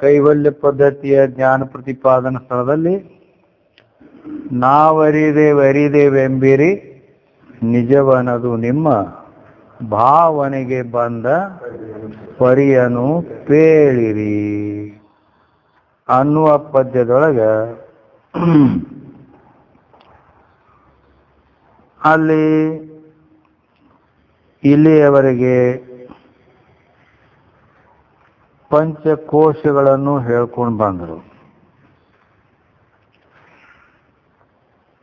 ಕೈವಲ್ಯ ಪದ್ಧತಿಯ ಜ್ಞಾನ ಪ್ರತಿಪಾದನಾ ಸ್ಥಳದಲ್ಲಿ ನಾವರಿದೇವೆಂಬಿರಿ ನಿಜವನದು ನಿಮ್ಮ ಭಾವನೆಗೆ ಬಂದ ಪರಿಯನು ಪೇಳಿರಿ ಅನ್ನುವ ಪದ್ಯದೊಳಗ ಅಲ್ಲಿ ಇಲ್ಲಿಯವರೆಗೆ ಪಂಚಕೋಶಗಳನ್ನು ಹೇಳ್ಕೊಂಡು ಬಂದರು.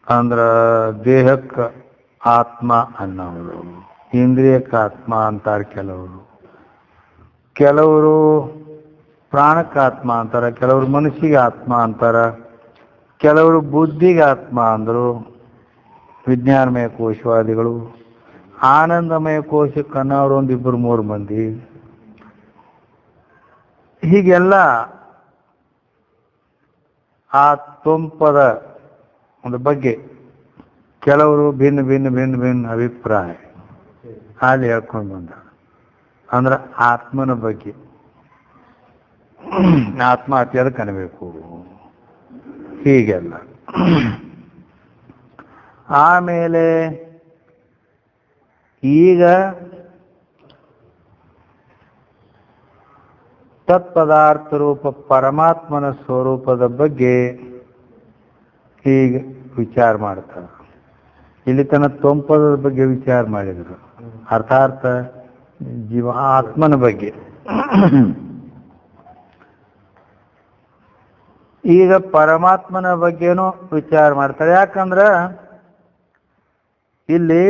ಅಂದ್ರ ದೇಹಕ್ಕೆ ಆತ್ಮ ಅನ್ನೋರು, ಇಂದ್ರಿಯಕ್ಕೆ ಆತ್ಮ ಅಂತಾರೆ ಕೆಲವರು ಪ್ರಾಣಕ್ಕೆ ಆತ್ಮ ಅಂತಾರ, ಕೆಲವರು ಮನಸ್ಸಿಗೆ ಆತ್ಮ ಅಂತಾರ, ಕೆಲವರು ಬುದ್ಧಿಗೆ ಆತ್ಮ ಅಂದರು. ವಿಜ್ಞಾನಮಯ ಕೋಶವಾದಿಗಳು ಆನಂದಮಯ ಕೋಶಕ್ಕೆ ಅನ್ನೋರು ಒಂದಿಬ್ಬರು ಮೂರು ಮಂದಿ. ಹೀಗೆಲ್ಲ ಆ ತುಂಪದ ಒಂದು ಬಗ್ಗೆ ಕೆಲವರು ಭಿನ್ನ ಅಭಿಪ್ರಾಯ ಅಲ್ಲಿ ಹೇಳ್ಕೊಂಡು ಬಂದ. ಅಂದ್ರೆ ಆತ್ಮನ ಬಗ್ಗೆ, ಆತ್ಮಹತ್ಯೆ ಅದಕ್ಕೆ ಅನ್ಬೇಕು ಹೀಗೆಲ್ಲ. ಆಮೇಲೆ ಈಗ ತತ್ಪದಾರ್ಥ ರೂಪ ಪರಮಾತ್ಮನ ಸ್ವರೂಪದ ಬಗ್ಗೆ ಈಗ ವಿಚಾರ ಮಾಡ್ತಾರೆ. ಇಲ್ಲಿ ತನ್ನ ತೊಂಪದ ಬಗ್ಗೆ ವಿಚಾರ ಮಾಡಿದರು, ಅರ್ಥಾತ್ ಜೀವ ಆತ್ಮನ ಬಗ್ಗೆ. ಈಗ ಪರಮಾತ್ಮನ ಬಗ್ಗೆನೂ ವಿಚಾರ ಮಾಡ್ತಾರೆ. ಯಾಕಂದ್ರ ಇಲ್ಲಿ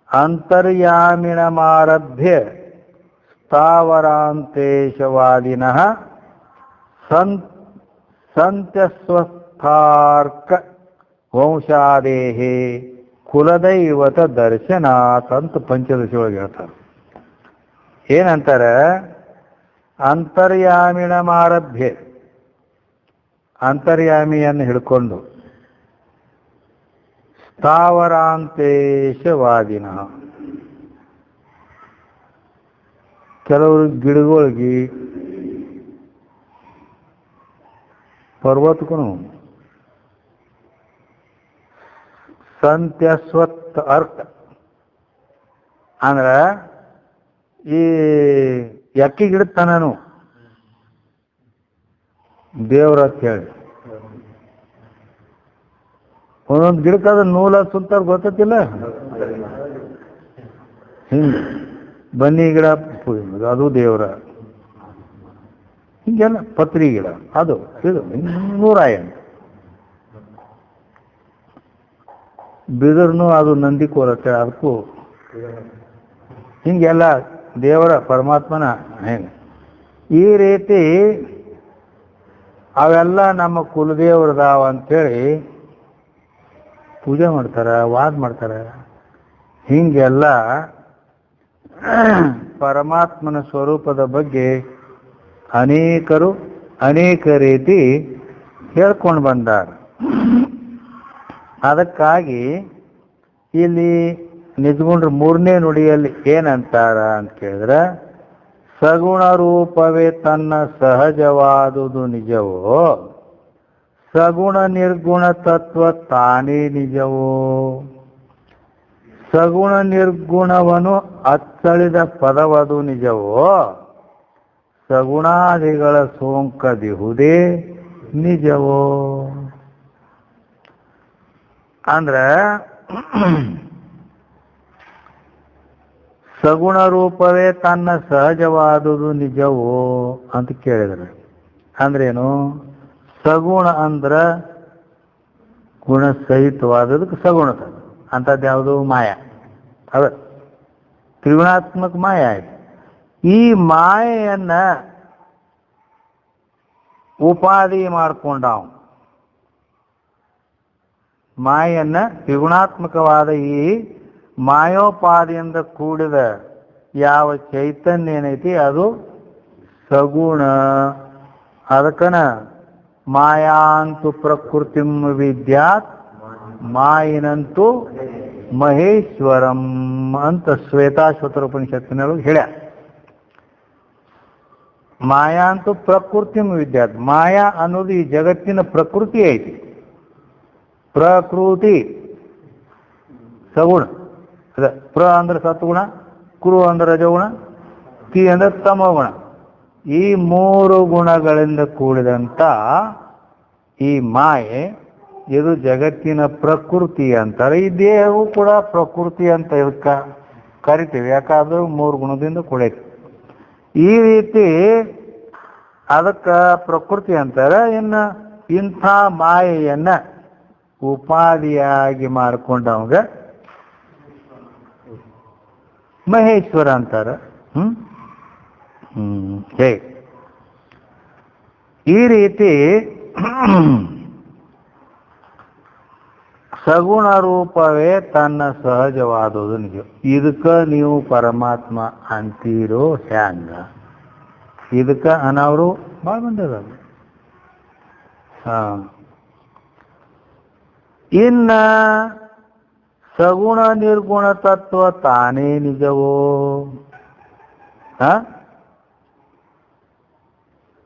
ಅಂತರ್ಯಾಮಿಣಮಾರಭ್ಯ ಸ್ಥಾವರಾಂತೇಶವಾದಿನಃ ಸಂತ್ಯಸ್ವಸ್ಥಾರ್ಕ ವಂಶಾದೇಹೇ ಕುಲದೈವತ ದರ್ಶನಾತ್ ಅಂತ ಪಂಚದಶಿ ಒಳಗೆ ಹೇಳ್ತಾರೆ. ಏನಂತಾರೆ? ಅಂತರ್ಯಾಮಿಣಮಾರಭ್ಯ, ಅಂತರ್ಯಾಮಿಯನ್ನು ಹಿಡ್ಕೊಂಡು ಸ್ಥಾವರಾಂತೇಶವಾದಿನ, ಕೆಲವರು ಗಿಡಗಳಿಗೆ ಪರ್ವತಕ್ಕೂ ಸಂತ್ಯಸ್ವತ್ ಅರ್ಥ ಅಂದ್ರ ಈ ಎಕ್ಕಿ ಗಿಡತನನು ದೇವ್ರ ಅಂತ ಹೇಳಿ ಒಂದೊಂದು ಗಿಡಕ್ಕದ ನೂಲ ಸುತ್ತಾರ ಗೊತ್ತಿಲ್ಲ. ಹಿಂಗೆ ಬನ್ನಿ ಗಿಡ ಅದು ದೇವ್ರ, ಹಿಂಗೆಲ್ಲ ಪತ್ರಿ ಗಿಡ ಅದು ಇದು 108 ಬಿದಿರ್ನು ಅದು ನಂದಿ ಕೋರತ್ತೆ, ಅದಕ್ಕೂ ಹಿಂಗೆಲ್ಲ ದೇವರ ಪರಮಾತ್ಮನ ಹೆಂಗೆ ಈ ರೀತಿ ಅವೆಲ್ಲ ನಮ್ಮ ಕುಲದೇವ್ರದಾವ ಅಂತೇಳಿ ಪೂಜೆ ಮಾಡ್ತಾರ, ವಾದ ಮಾಡ್ತಾರ. ಹಿಂಗೆಲ್ಲ ಪರಮಾತ್ಮನ ಸ್ವರೂಪದ ಬಗ್ಗೆ ಅನೇಕರು ಅನೇಕ ರೀತಿ ಹೇಳ್ಕೊಂಡು ಬಂದಾರ. ಅದಕ್ಕಾಗಿ ಇಲ್ಲಿ ನಿಜಗುಂಡ್ರ 3ನೇ ನುಡಿಯಲ್ಲಿ ಏನಂತಾರ ಅಂತ ಕೇಳಿದ್ರೆ, ಸಗುಣ ರೂಪವೇ ತನ್ನ ಸಹಜವಾದುದು ನಿಜವೋ, ಸಗುಣ ನಿರ್ಗುಣ ತತ್ವ ತಾನೇ ನಿಜವೋ, ಸಗುಣ ನಿರ್ಗುಣವನು ಅಚ್ಚಳಿದ ಪದವದು ನಿಜವೋ, ಸಗುಣಾದಿಗಳ ಸೋಂಕದಿಹುದೇ ನಿಜವೋ. ಅಂದ್ರ ಸಗುಣ ರೂಪವೇ ತನ್ನ ಸಹಜವಾದುದು ನಿಜವೋ ಅಂತ ಕೇಳಿದ್ರೆ ಅಂದ್ರೇನು? ಸಗುಣ ಅಂದ್ರ ಗುಣಸಹಿತವಾದದಕ್ಕೆ ಸಗುಣತ ಅಂಥದ್ದು ಯಾವುದು? ಮಾಯ. ಅದ ತ್ರಿಗುಣಾತ್ಮಕ ಮಾಯ ಆಯ್ತು. ಈ ಮಾಯೆಯನ್ನ ಉಪಾಧಿ ಮಾಡ್ಕೊಂಡಾವ. ಮಾಯನ್ನ ತ್ರಿಗುಣಾತ್ಮಕವಾದ ಈ ಮಾಯೋಪಾದಿಯಿಂದ ಕೂಡಿದ ಯಾವ ಚೈತನ್ಯ ಏನೈತಿ ಅದು ಸಗುಣ. ಅದಕ್ಕನ ಮಾಯಾಂತು ಪ್ರಕೃತಿಂ ವಿದ್ಯಾತ್ ಮಾಯಿನಂತೂ ಮಹೇಶ್ವರಂ ಅಂತ ಶ್ವೇತಾಶ್ವತರ ಉಪನಿಷತ್ತಿನೊಳಗೆ ಹೇಳ್ಯ. ಮಾಯಾ ಅಂತೂ ಪ್ರಕೃತಿ ವಿದ್ಯಾರ್ಥಿ. ಮಾಯಾ ಅನ್ನೋದು ಈ ಜಗತ್ತಿನ ಪ್ರಕೃತಿ ಐತಿ. ಪ್ರಕೃತಿ ಸಗುಣ. ಅದ ಪ್ರ ಅಂದ್ರೆ ಸತ್ಗುಣ, ಕುರು ಅಂದ್ರೆ ರಜಗುಣ, ತಿ ಅಂದ್ರೆ ತಮಗುಣ. ಈ 3 ಗುಣಗಳಿಂದ ಕೂಡಿದಂಥ ಈ ಮಾಯೆ ಇದು ಜಗತ್ತಿನ ಪ್ರಕೃತಿ ಅಂತಾರೆ. ಈ ದೇಹವು ಕೂಡ ಪ್ರಕೃತಿ ಅಂತ ಇದಕ್ಕೆ ಕರಿತೀವಿ. ಯಾಕಾದ್ರೂ 3 ಗುಣದಿಂದ ಕೂಡೈತಿ. ಈ ರೀತಿ ಅದಕ್ಕೆ ಪ್ರಕೃತಿ ಅಂತಾರೆ. ಇನ್ನು ಇಂಥ ಮಾಯೆಯನ್ನ ಉಪಾಧಿಯಾಗಿ ಮಾಡಿಕೊಂಡವಾಗ ಮಹೇಶ್ವರ ಅಂತಾರೆ. ಹೇ ಈ ರೀತಿ ಸಗುಣ ರೂಪವೇ ತನ್ನ ಸಹಜವಾದುದು ನಿಜ. ಇದಕ್ಕೆ ನೀವು ಪರಮಾತ್ಮ ಅಂತೀರೋ ಹ್ಯಾಂಗ? ಇದಕ್ಕೆ ಅನವರು ಭಾಳ ಬಂದದ. ಇನ್ನ ಸಗುಣ ನಿರ್ಗುಣ ತತ್ವ ತಾನೇ ನಿಜವೋ?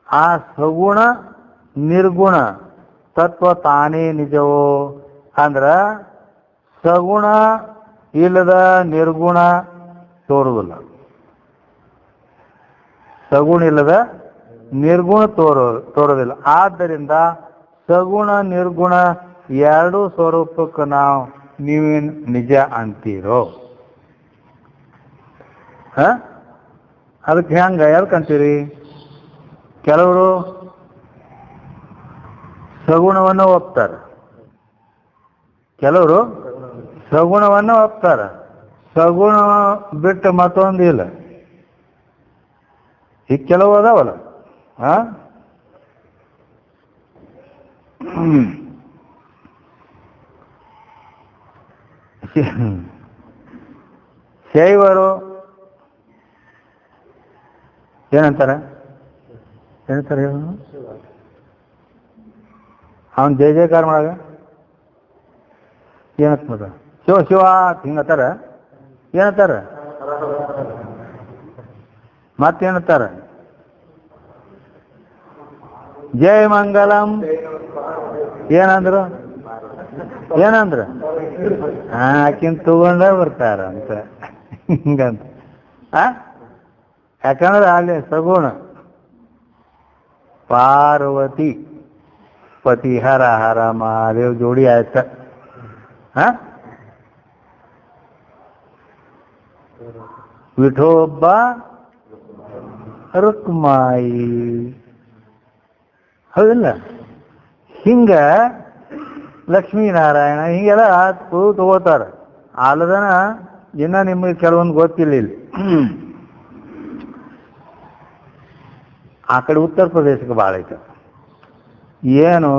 ಆ ಸಗುಣ ನಿರ್ಗುಣ ತತ್ವ ತಾನೇ ನಿಜವೋ ಅಂದ್ರ ಸಗುಣ ಇಲ್ಲದ ನಿರ್ಗುಣ ತೋರುವುದಿಲ್ಲ. ಸಗುಣ ಇಲ್ಲದ ನಿರ್ಗುಣ ತೋರೋದಿಲ್ಲ. ಆದ್ದರಿಂದ ಸಗುಣ ನಿರ್ಗುಣ 2 ಸ್ವರೂಪಕ್ಕೆ ನೀವೇನು ನಿಜ ಅಂತೀರೋ? ಅದಕ್ಕೆ ಹೆಂಗ ಯಾಕೆ ಅಂತೀರಿ? ಕೆಲವರು ಸಗುಣವನ್ನು ಒಪ್ತಾರೆ, ಕೆಲವರು ಸಗುಣವನ್ನು ಒಪ್ತಾರೆ. ಸಗುಣ ಬಿಟ್ಟು ಮತ್ತೊಂದು ಇಲ್ಲ. ಈಗ ಕೆಲವು ಅದಾವಲ್ಲ, ಶೈವರು ಏನಂತಾರೆ ಅವನ್ ಜಯ ಜಯಕಾರ ಮಾಡಾಗ ಏನಂತ ಶಿವ ಶಿವ ಹಿಂಗತ್ತಾರ. ಏನತ್ತಾರ? ಮತ್ತೇನತ್ತಾರ? ಜಯ ಮಂಗಲಂ. ಏನಂದ್ರು? ಆಕಿನ್ ತಗೊಂಡ ಬರ್ತಾರ ಅಂತ ಹಿಂಗಂತ. ಯಾಕಂದ್ರೆ ಅಲ್ಲಿ ಸಗುಣ ಪಾರ್ವತಿ ಪತಿ ಹರ ಹರ ಮಹಾದೇವ್ ಜೋಡಿ ಆಯ್ತ. ವಿಠೋಬ್ಬ ರುಕ್ಮಾಯಿ, ಹೌದಿಲ್ಲ? ಹಿಂಗ ಲಕ್ಷ್ಮೀನಾರಾಯಣ ಹಿಂಗೆಲ್ಲ ತಗೋತಾರ. ಅಲ್ಲದನ ಇನ್ನ ನಿಮಗೆ ಕೆಲವೊಂದು ಗೊತ್ತಿಲ್ಲ. ಇಲ್ಲಿ ಆ ಕಡೆ ಉತ್ತರ ಪ್ರದೇಶಕ್ಕೆ ಭಾಳ ಐತೆ. ಏನು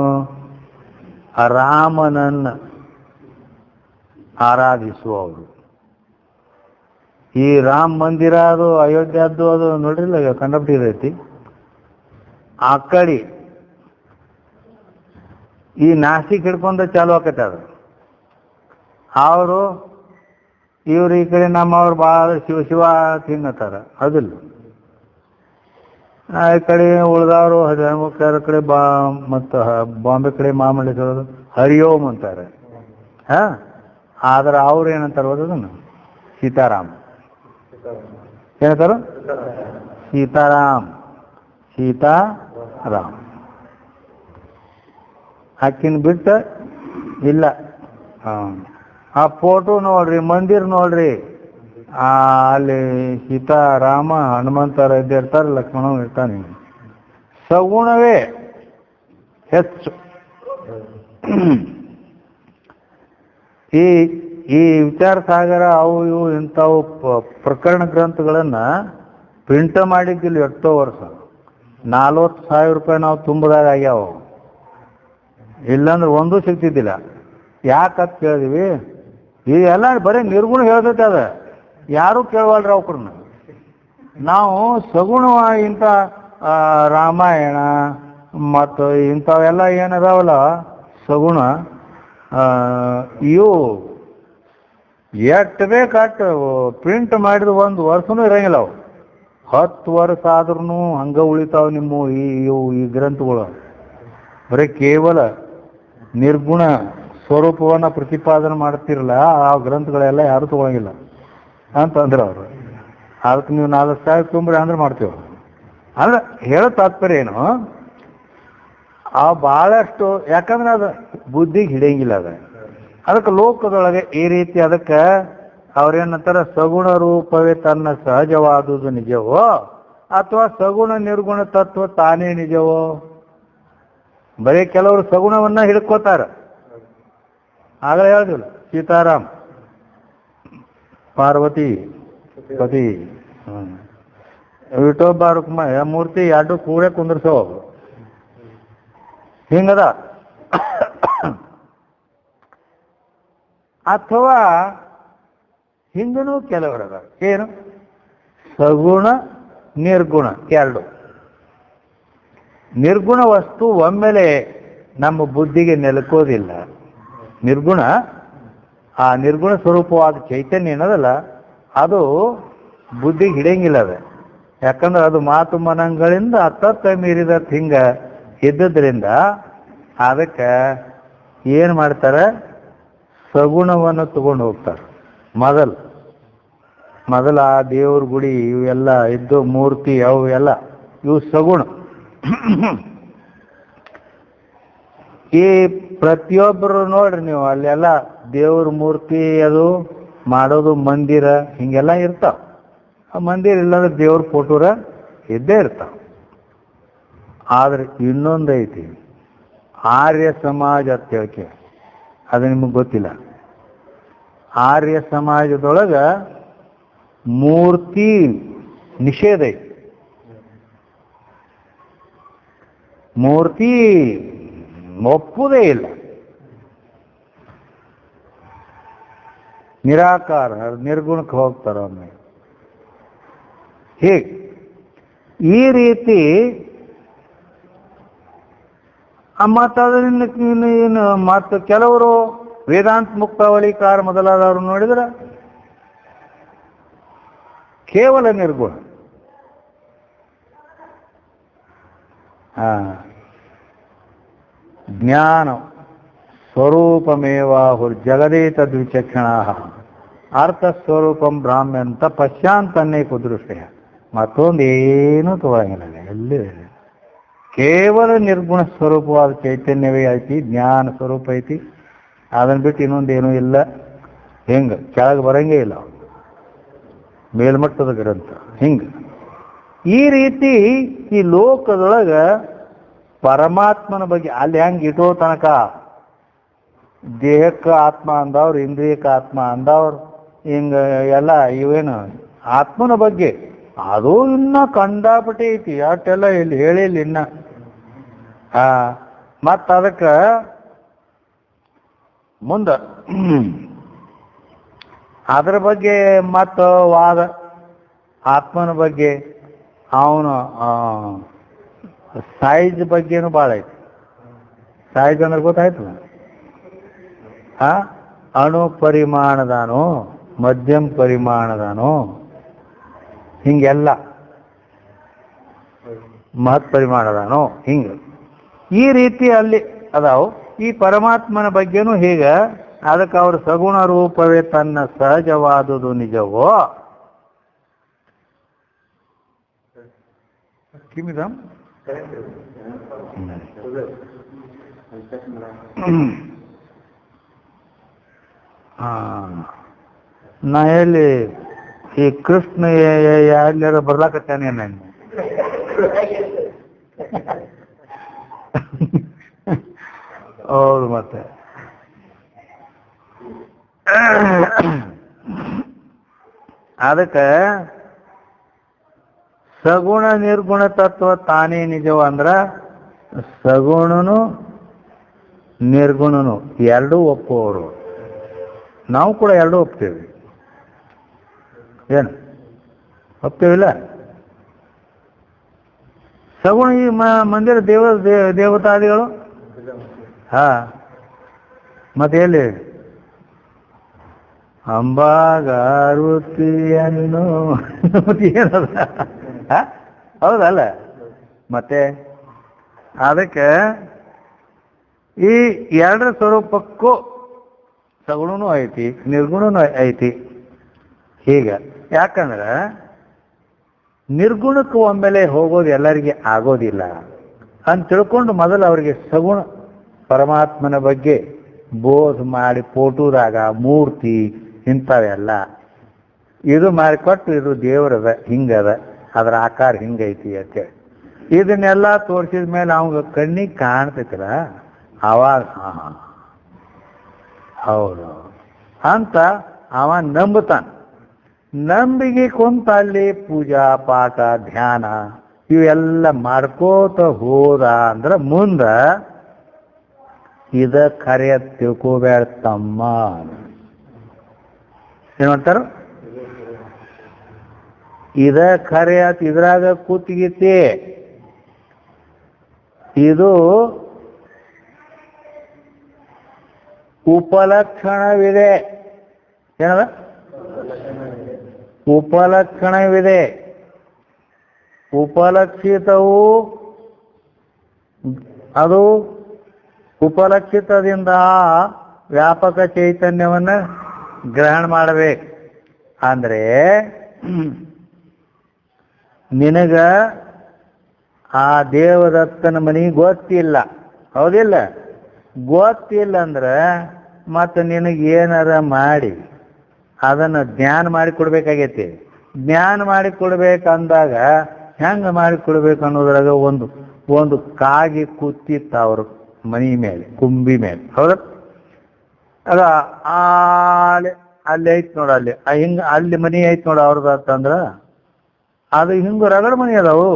ರಾಮನನ್ನು ಆರಾಧಿಸುವವರು. ಈ ರಾಮ ಮಂದಿರ ಅದು ಅಯೋಧ್ಯದ್ದು ಅದು ನೋಡ್ರಿಲ್ಲ, ಕಂಡಬಿಟ್ಟಿರೈತಿ. ಆ ಕಡೆ ಈ ನಾಸಿಕ್ ಹಿಡ್ಕೊಂಡ ಚಾಲು ಆಕೈತೆ ಅದು. ಅವರು ಇವ್ರು ಈ ಕಡೆ ನಮ್ಮವ್ರು ಭಾಳ ಶಿವ ಶಿವ ತಿನ್ನತ್ತಾರ. ಅದಿಲ್ಲ. ಈ ಕಡೆ ಉಳಿದವರು ಹರಿಮುಖರ ಕಡೆ ಮತ್ತು ಬಾಂಬೆ ಕಡೆ ಮಾಮಲ್ಲೇಶ್ವರ ಹರಿಯೋಮ್ ಅಂತಾರೆ. ಆದ್ರೆ ಅವ್ರು ಏನಂತಾರೆ ಓದೋದನ್ನು? ಸೀತಾರಾಮ್. ಏನಂತಾರ? ಸೀತಾರಾಮ್. ಸೀತಾರಾಮ್ ಆಕಿನ ಬಿಟ್ಟ ಇಲ್ಲ. ಆ ಫೋಟೋ ನೋಡ್ರಿ, ಮಂದಿರ ನೋಡ್ರಿ, ಅಲ್ಲಿ ಸೀತಾರಾಮ ಹನುಮಂತರ ಇರ್ತಾರೆ, ಲಕ್ಷ್ಮಣ ಇರ್ತಾನೆ. ಸಗುಣವೇ ಹೆಚ್ಚು. ಈ ವಿಚಾರ ಸಾಗರ ಅವು ಇವು ಇಂಥವು ಪ್ರಕರಣ ಗ್ರಂಥಗಳನ್ನ ಪ್ರಿಂಟ್ ಮಾಡಿದ್ದಿಲ್ಲ ಎಷ್ಟೋ ವರ್ಷ. 40,000 ರೂಪಾಯಿ ನಾವು ತುಂಬದಾಗ ಆಗ್ಯಾವ. ಇಲ್ಲಾಂದ್ರೆ ಒಂದೂ ಸಿಗ್ತಿದ್ದಿಲ್ಲ. ಯಾಕಂತ ಕೇಳಿದ್ವಿ, ಇದೆಲ್ಲ ಬರೀ ನಿರ್ಗುಣ ಹೇಳ್ತೈತೆ. ಅದ ಯಾರೂ ಕೇಳವಲ್ರಿ ಅವ್ರನ್ನ. ನಾವು ಸಗುಣ ಇಂಥ ರಾಮಾಯಣ ಮತ್ತು ಇಂಥವೆಲ್ಲ ಏನದಾವಲ್ಲ ಸಗುಣ, ಇವು ಎಷ್ಟು ಬೇಕಾಟ್ಟು ಪ್ರಿಂಟ್ ಮಾಡಿದ 1 ವರ್ಷನೂ ಇರಂಗಿಲ್ಲ. ಅವು 10 ವರ್ಷ ಆದ್ರೂ ಹಂಗ ಉಳಿತಾವ ನಿಮ್ಮ ಈ ಗ್ರಂಥಗಳು. ಬರೀ ಕೇವಲ ನಿರ್ಗುಣ ಸ್ವರೂಪವನ್ನು ಪ್ರತಿಪಾದನೆ ಮಾಡ್ತಿರಲ್ಲ, ಆ ಗ್ರಂಥಗಳೆಲ್ಲ ಯಾರು ತಗೊಳಂಗಿಲ್ಲ ಅಂತಂದ್ರೆ ಅವರು. ಅದಕ್ಕೆ ನೀವು 4,000 ತುಂಬ್ರಿ ಅಂದ್ರೆ ಮಾಡ್ತೀವಿ. ಅಂದ್ರೆ ಹೇಳೋ ತಾತ್ಪರ್ಯ ಏನು, ಆ ಭಾಳಷ್ಟು, ಯಾಕಂದ್ರೆ ಅದು ಬುದ್ಧಿಗೆ ಹಿಡಿಯಂಗಿಲ್ಲ. ಅದಕ್ಕೆ ಲೋಕದೊಳಗೆ ಈ ರೀತಿ ಅದಕ್ಕೆ ಅವ್ರೇನಂತಾರ, ಸಗುಣ ರೂಪವೇ ತನ್ನ ಸಹಜವಾದುದು ನಿಜವೋ ಅಥವಾ ಸಗುಣ ನಿರ್ಗುಣ ತತ್ವ ತಾನೇ ನಿಜವೋ? ಬರೀ ಕೆಲವರು ಸಗುಣವನ್ನ ಹಿಡ್ಕೋತಾರ. ಆಗಲೇ ಹೇಳಿದಿಲ್ಲ, ಸೀತಾರಾಮ್ ಪಾರ್ವತಿ ಪತಿ ವಿಠೋಬ ರುಕ್ಮಾಯ ಮೂರ್ತಿ ಎರಡು ಕೂಡೆ ಕುಂದ್ರಸೋ ಹಿಂಗದ. ಅಥವಾ ಹಿಂಗನೂ ಕೆಲವರದ ಏನು ಸಗುಣ ನಿರ್ಗುಣ ಎರಡು. ನಿರ್ಗುಣ ವಸ್ತು ಒಮ್ಮೆಲೆ ನಮ್ಮ ಬುದ್ಧಿಗೆ ನೆಲಕೋದಿಲ್ಲ. ನಿರ್ಗುಣ, ಆ ನಿರ್ಗುಣ ಸ್ವರೂಪವಾದ ಚೈತನ್ಯ ಏನದಲ್ಲ, ಅದು ಬುದ್ಧಿಗೆ ಹಿಡಿಯಂಗಿಲ್ಲ. ಅದು ಯಾಕಂದ್ರೆ ಅದು ಮಾತು ಮನಗಳಿಂದ ಅತ್ತತ್ತ ಮೀರಿದ ಹಿಂಗ ಇದ್ದದ್ರಿಂದ ಅದಕ್ಕೆ ಏನು ಮಾಡ್ತಾರೆ, ಸಗುಣವನ್ನು ತಗೊಂಡು ಹೋಗ್ತಾರೆ. ಮೊದಲ ಆ ದೇವ್ರ ಗುಡಿ ಇವೆಲ್ಲ ಇದ್ದು ಮೂರ್ತಿ ಅವು ಎಲ್ಲ ಇವು ಸಗುಣ. ಈ ಪ್ರತಿಯೊಬ್ಬರು ನೋಡ್ರಿ ನೀವು, ಅಲ್ಲೆಲ್ಲ ದೇವ್ರ ಮೂರ್ತಿ ಅದು ಮಾಡೋದು ಮಂದಿರ ಹಿಂಗೆಲ್ಲ ಇರ್ತಾವ. ಆ ಮಂದಿರ ಇಲ್ಲಾಂದ್ರೆ ದೇವ್ರ ಫೋಟೋರ ಇದ್ದೇ ಇರ್ತಾವ. ಆದ್ರೆ ಇನ್ನೊಂದೈತಿ, ಆರ್ಯ ಸಮಾಜ ಅಂತ ಹೇಳ್ಕೆ, ಅದು ನಿಮಗೆ ಗೊತ್ತಿಲ್ಲ. ಆರ್ಯ ಸಮಾಜದೊಳಗ ಮೂರ್ತಿ ನಿಷೇಧ ಐತಿ. ಮೂರ್ತಿ ಒಪ್ಪುವುದೇ ಇಲ್ಲ. ನಿರಾಕಾರ ನಿರ್ಗುಣಕ್ಕೆ ಹೋಗ್ತಾರ ಒಮ್ಮೆ. ಹೀಗೆ ಈ ರೀತಿ ಮತ್ತು ಕೆಲವರು ವೇದಾಂತ ಮುಕ್ತಾವಳಿಕಾರ ಮೊದಲಾದವರು ನೋಡಿದ್ರೆ ಕೇವಲ ನಿರ್ಗುಣ. ಜ್ಞಾನ ಸ್ವರೂಪಮೇವಾಹುರ್ ಜಗದೇತ ದ್ವಿಚಕ್ಷಣ ಅರ್ಥಸ್ವರೂಪಂ ಬ್ರಾಹ್ಮ್ಯಂತ ಪಶ್ಚಾಂತನ್ನೇ ಕುದೃಷ್ಟಯ. ಮತ್ತೊಂದೇನೂ ತಗೊಳಂಗಿಲ್ಲ. ಎಲ್ಲಿ ಕೇವಲ ನಿರ್ಗುಣ ಸ್ವರೂಪವಾದ ಚೈತನ್ಯವೇ ಐತಿ, ಜ್ಞಾನ ಸ್ವರೂಪ ಐತಿ. ಅದನ್ನು ಬಿಟ್ಟು ಇನ್ನೊಂದೇನೂ ಇಲ್ಲ. ಹಿಂಗೆ ಕೆಳಗೆ ಬರಂಗೇ ಇಲ್ಲ, ಮೇಲ್ಮಟ್ಟದ ಗ್ರಂಥ ಹಿಂಗೆ. ಈ ರೀತಿ ಈ ಲೋಕದೊಳಗೆ ಪರಮಾತ್ಮನ ಬಗ್ಗೆ ಅಲ್ಲಿ ಹೆಂಗೆ ಇಟೋ ತನಕ ದೇಹಕ್ಕೆ ಆತ್ಮ ಅಂದವ್ರು, ಇಂದ್ರಿಯಕ್ಕೆ ಆತ್ಮ ಅಂದವ್ರು, ಹಿಂಗೆ ಎಲ್ಲ ಇವೇನು ಆತ್ಮನ ಬಗ್ಗೆ ಅದು ಇನ್ನ ಕಂಡಾಪಟ್ಟಿ ಐತಿ. ಅಷ್ಟೆಲ್ಲ ಇಲ್ಲಿ ಹೇಳಿಲ್ಲ ಇನ್ನ. ಮತ್ತು ಅದಕ್ಕೆ ಮುಂದೆ ಅದರ ಬಗ್ಗೆ ಮತ್ತು ವಾದ, ಆತ್ಮನ ಬಗ್ಗೆ ಅವನು ಸೈಜ್ ಬಗ್ಗೆನೂ ಭಾಳ ಐತಿ. ಸೈಜ್ ಅಂದ್ರೆ ಗೊತ್ತಾಯ್ತಲ್ಲ, ಅಣು ಪರಿಮಾಣದಾನು, ಮಧ್ಯಮ ಪರಿಮಾಣದಾನು, ಹಿಂಗೆಲ್ಲ ಮಹತ್ ಪರಿಮಾಣದಾನು, ಹಿಂಗೆ ಈ ರೀತಿ ಅಲ್ಲಿ ಅದಾವು. ಈ ಪರಮಾತ್ಮನ ಬಗ್ಗೆನೂ ಹೀಗೆ. ಅದಕ್ಕೆ ಅವ್ರ ಸಗುಣ ರೂಪವೇ ತನ್ನ ಸಹಜವಾದುದು ನಿಜವೋ ಕಿಮಿದ ನಾ ಎಲ್ಲಿ ಈ ಕೃಷ್ಣ ಎಲ್ಲಾರ ಬರ್ಲಾಕತ್ತಾನೆ ನಾನು. ಹೌದು, ಮತ್ತೆ ಅದಕ್ಕೆ ಸಗುಣ ನಿರ್ಗುಣ ತತ್ವ ತಾನೇ ನಿಜವ ಅಂದ್ರ ಸಗುಣನು ನಿರ್ಗುಣನು ಎರಡೂ ಒಪ್ಪುವವರು. ನಾವು ಕೂಡ ಎರಡೂ ಒಪ್ತೇವೆ. ಏನು ಒಪ್ತೇವಿಲ್ಲ? ಸಗುಣ ಈ ಮಂದಿರ ದೇವತಾದಿಗಳು ಮತ್ತೆ ಎಲ್ಲಿ ಅಂಬಾಗಾರುತಿಯನ್ನು ಏನದ ಹೌದಲ್ಲ? ಮತ್ತೆ ಅದಕ್ಕೆ ಈ ಎರಡರ ಸ್ವರೂಪಕ್ಕೂ ಸಗುಣನೂ ಐತಿ, ನಿರ್ಗುಣನೂ ಐತಿ. ಹೀಗೆ ಯಾಕಂದ್ರೆ ನಿರ್ಗುಣಕ್ಕೆ ಒಮ್ಮೆಲೆ ಹೋಗೋದು ಎಲ್ಲರಿಗೆ ಆಗೋದಿಲ್ಲ ಅಂತ ತಿಳ್ಕೊಂಡು ಮೊದಲು ಅವರಿಗೆ ಸಗುಣ ಪರಮಾತ್ಮನ ಬಗ್ಗೆ ಬೋಧ ಮಾಡಿ ಫೋಟೋದಾಗ ಮೂರ್ತಿ ಇಂಥವೆಲ್ಲ ಇದು ಮಾಡಿಕೊಟ್ಟು ಇದು ದೇವರದ ಹಿಂಗದ, ಅದರ ಆಕಾರ ಹಿಂಗೈತಿ ಅಂತೇಳಿ ಇದನ್ನೆಲ್ಲ ತೋರಿಸಿದ ಮೇಲೆ ಅವಂಗ ಕಣ್ಣಿಗೆ ಕಾಣ್ತೈತಲ್ಲ, ಅವಾಗ ಹೌದು ಅಂತ ಅವ ನಂಬುತ್ತಾನ. ನಂಬಿಕೆ ಕುಂತ ಅಲ್ಲಿ ಪೂಜಾ ಪಾಠ ಧ್ಯಾನ ಇವೆಲ್ಲ ಮಾಡ್ಕೋತ ಹೋದ ಅಂದ್ರೆ ಮುಂದ ಇದ ಖರೆ ತಿಳ್ಕೋಬೇಡ ತಮ್ಮ. ಏನಂತಾರ? ಇದ ಖರೆ ಇದ್ರಾಗ ಕೂತಿಗೈತಿ. ಇದು ಉಪಲಕ್ಷಣವಿದೆ. ಏನದ? ಉಪಲಕ್ಷಣವಿದೆ. ಉಪಲಕ್ಷಿತವು ಅದು ಉಪಲಕ್ಷಿತದಿಂದ ವ್ಯಾಪಕ ಚೈತನ್ಯವನ್ನು ಗ್ರಹಣ ಮಾಡಬೇಕು. ಅಂದ್ರೆ ನಿನಗ ಆ ದೇವದತ್ತನ ಮನೆ ಗೊತ್ತಿಲ್ಲ, ಹೌದಿಲ್ಲ? ಗೊತ್ತಿಲ್ಲ ಅಂದ್ರೆ ಮತ್ತೆ ನಿನಗೆ ಏನಾರ ಮಾಡಿ ಅದನ್ನು ಜ್ಞಾನ ಮಾಡಿ ಕೊಡ್ಬೇಕಾಗೈತಿ. ಜ್ಞಾನ ಮಾಡಿ ಕೊಡ್ಬೇಕಂದಾಗ ಹೆಂಗೆ ಮಾಡಿ ಕೊಡ್ಬೇಕು ಅನ್ನೋದ್ರಾಗ ಒಂದು ಕಾಗಿ ಕೂತಿತ್ತು ಅವ್ರ ಮನಿ ಮೇಲೆ, ಕುಂಬಿ ಮೇಲೆ, ಹೌದ? ಅದ ಅಲ್ಲಿ ಐತ್ ನೋಡ, ಅಲ್ಲಿ ಹಿಂಗೆ ಅಲ್ಲಿ ಮನಿ ಐತ್ ನೋಡ ಅವ್ರದಂದ್ರ ಅದು ಹಿಂಗ ರಗಡ ಮನಿ ಅದಾವು.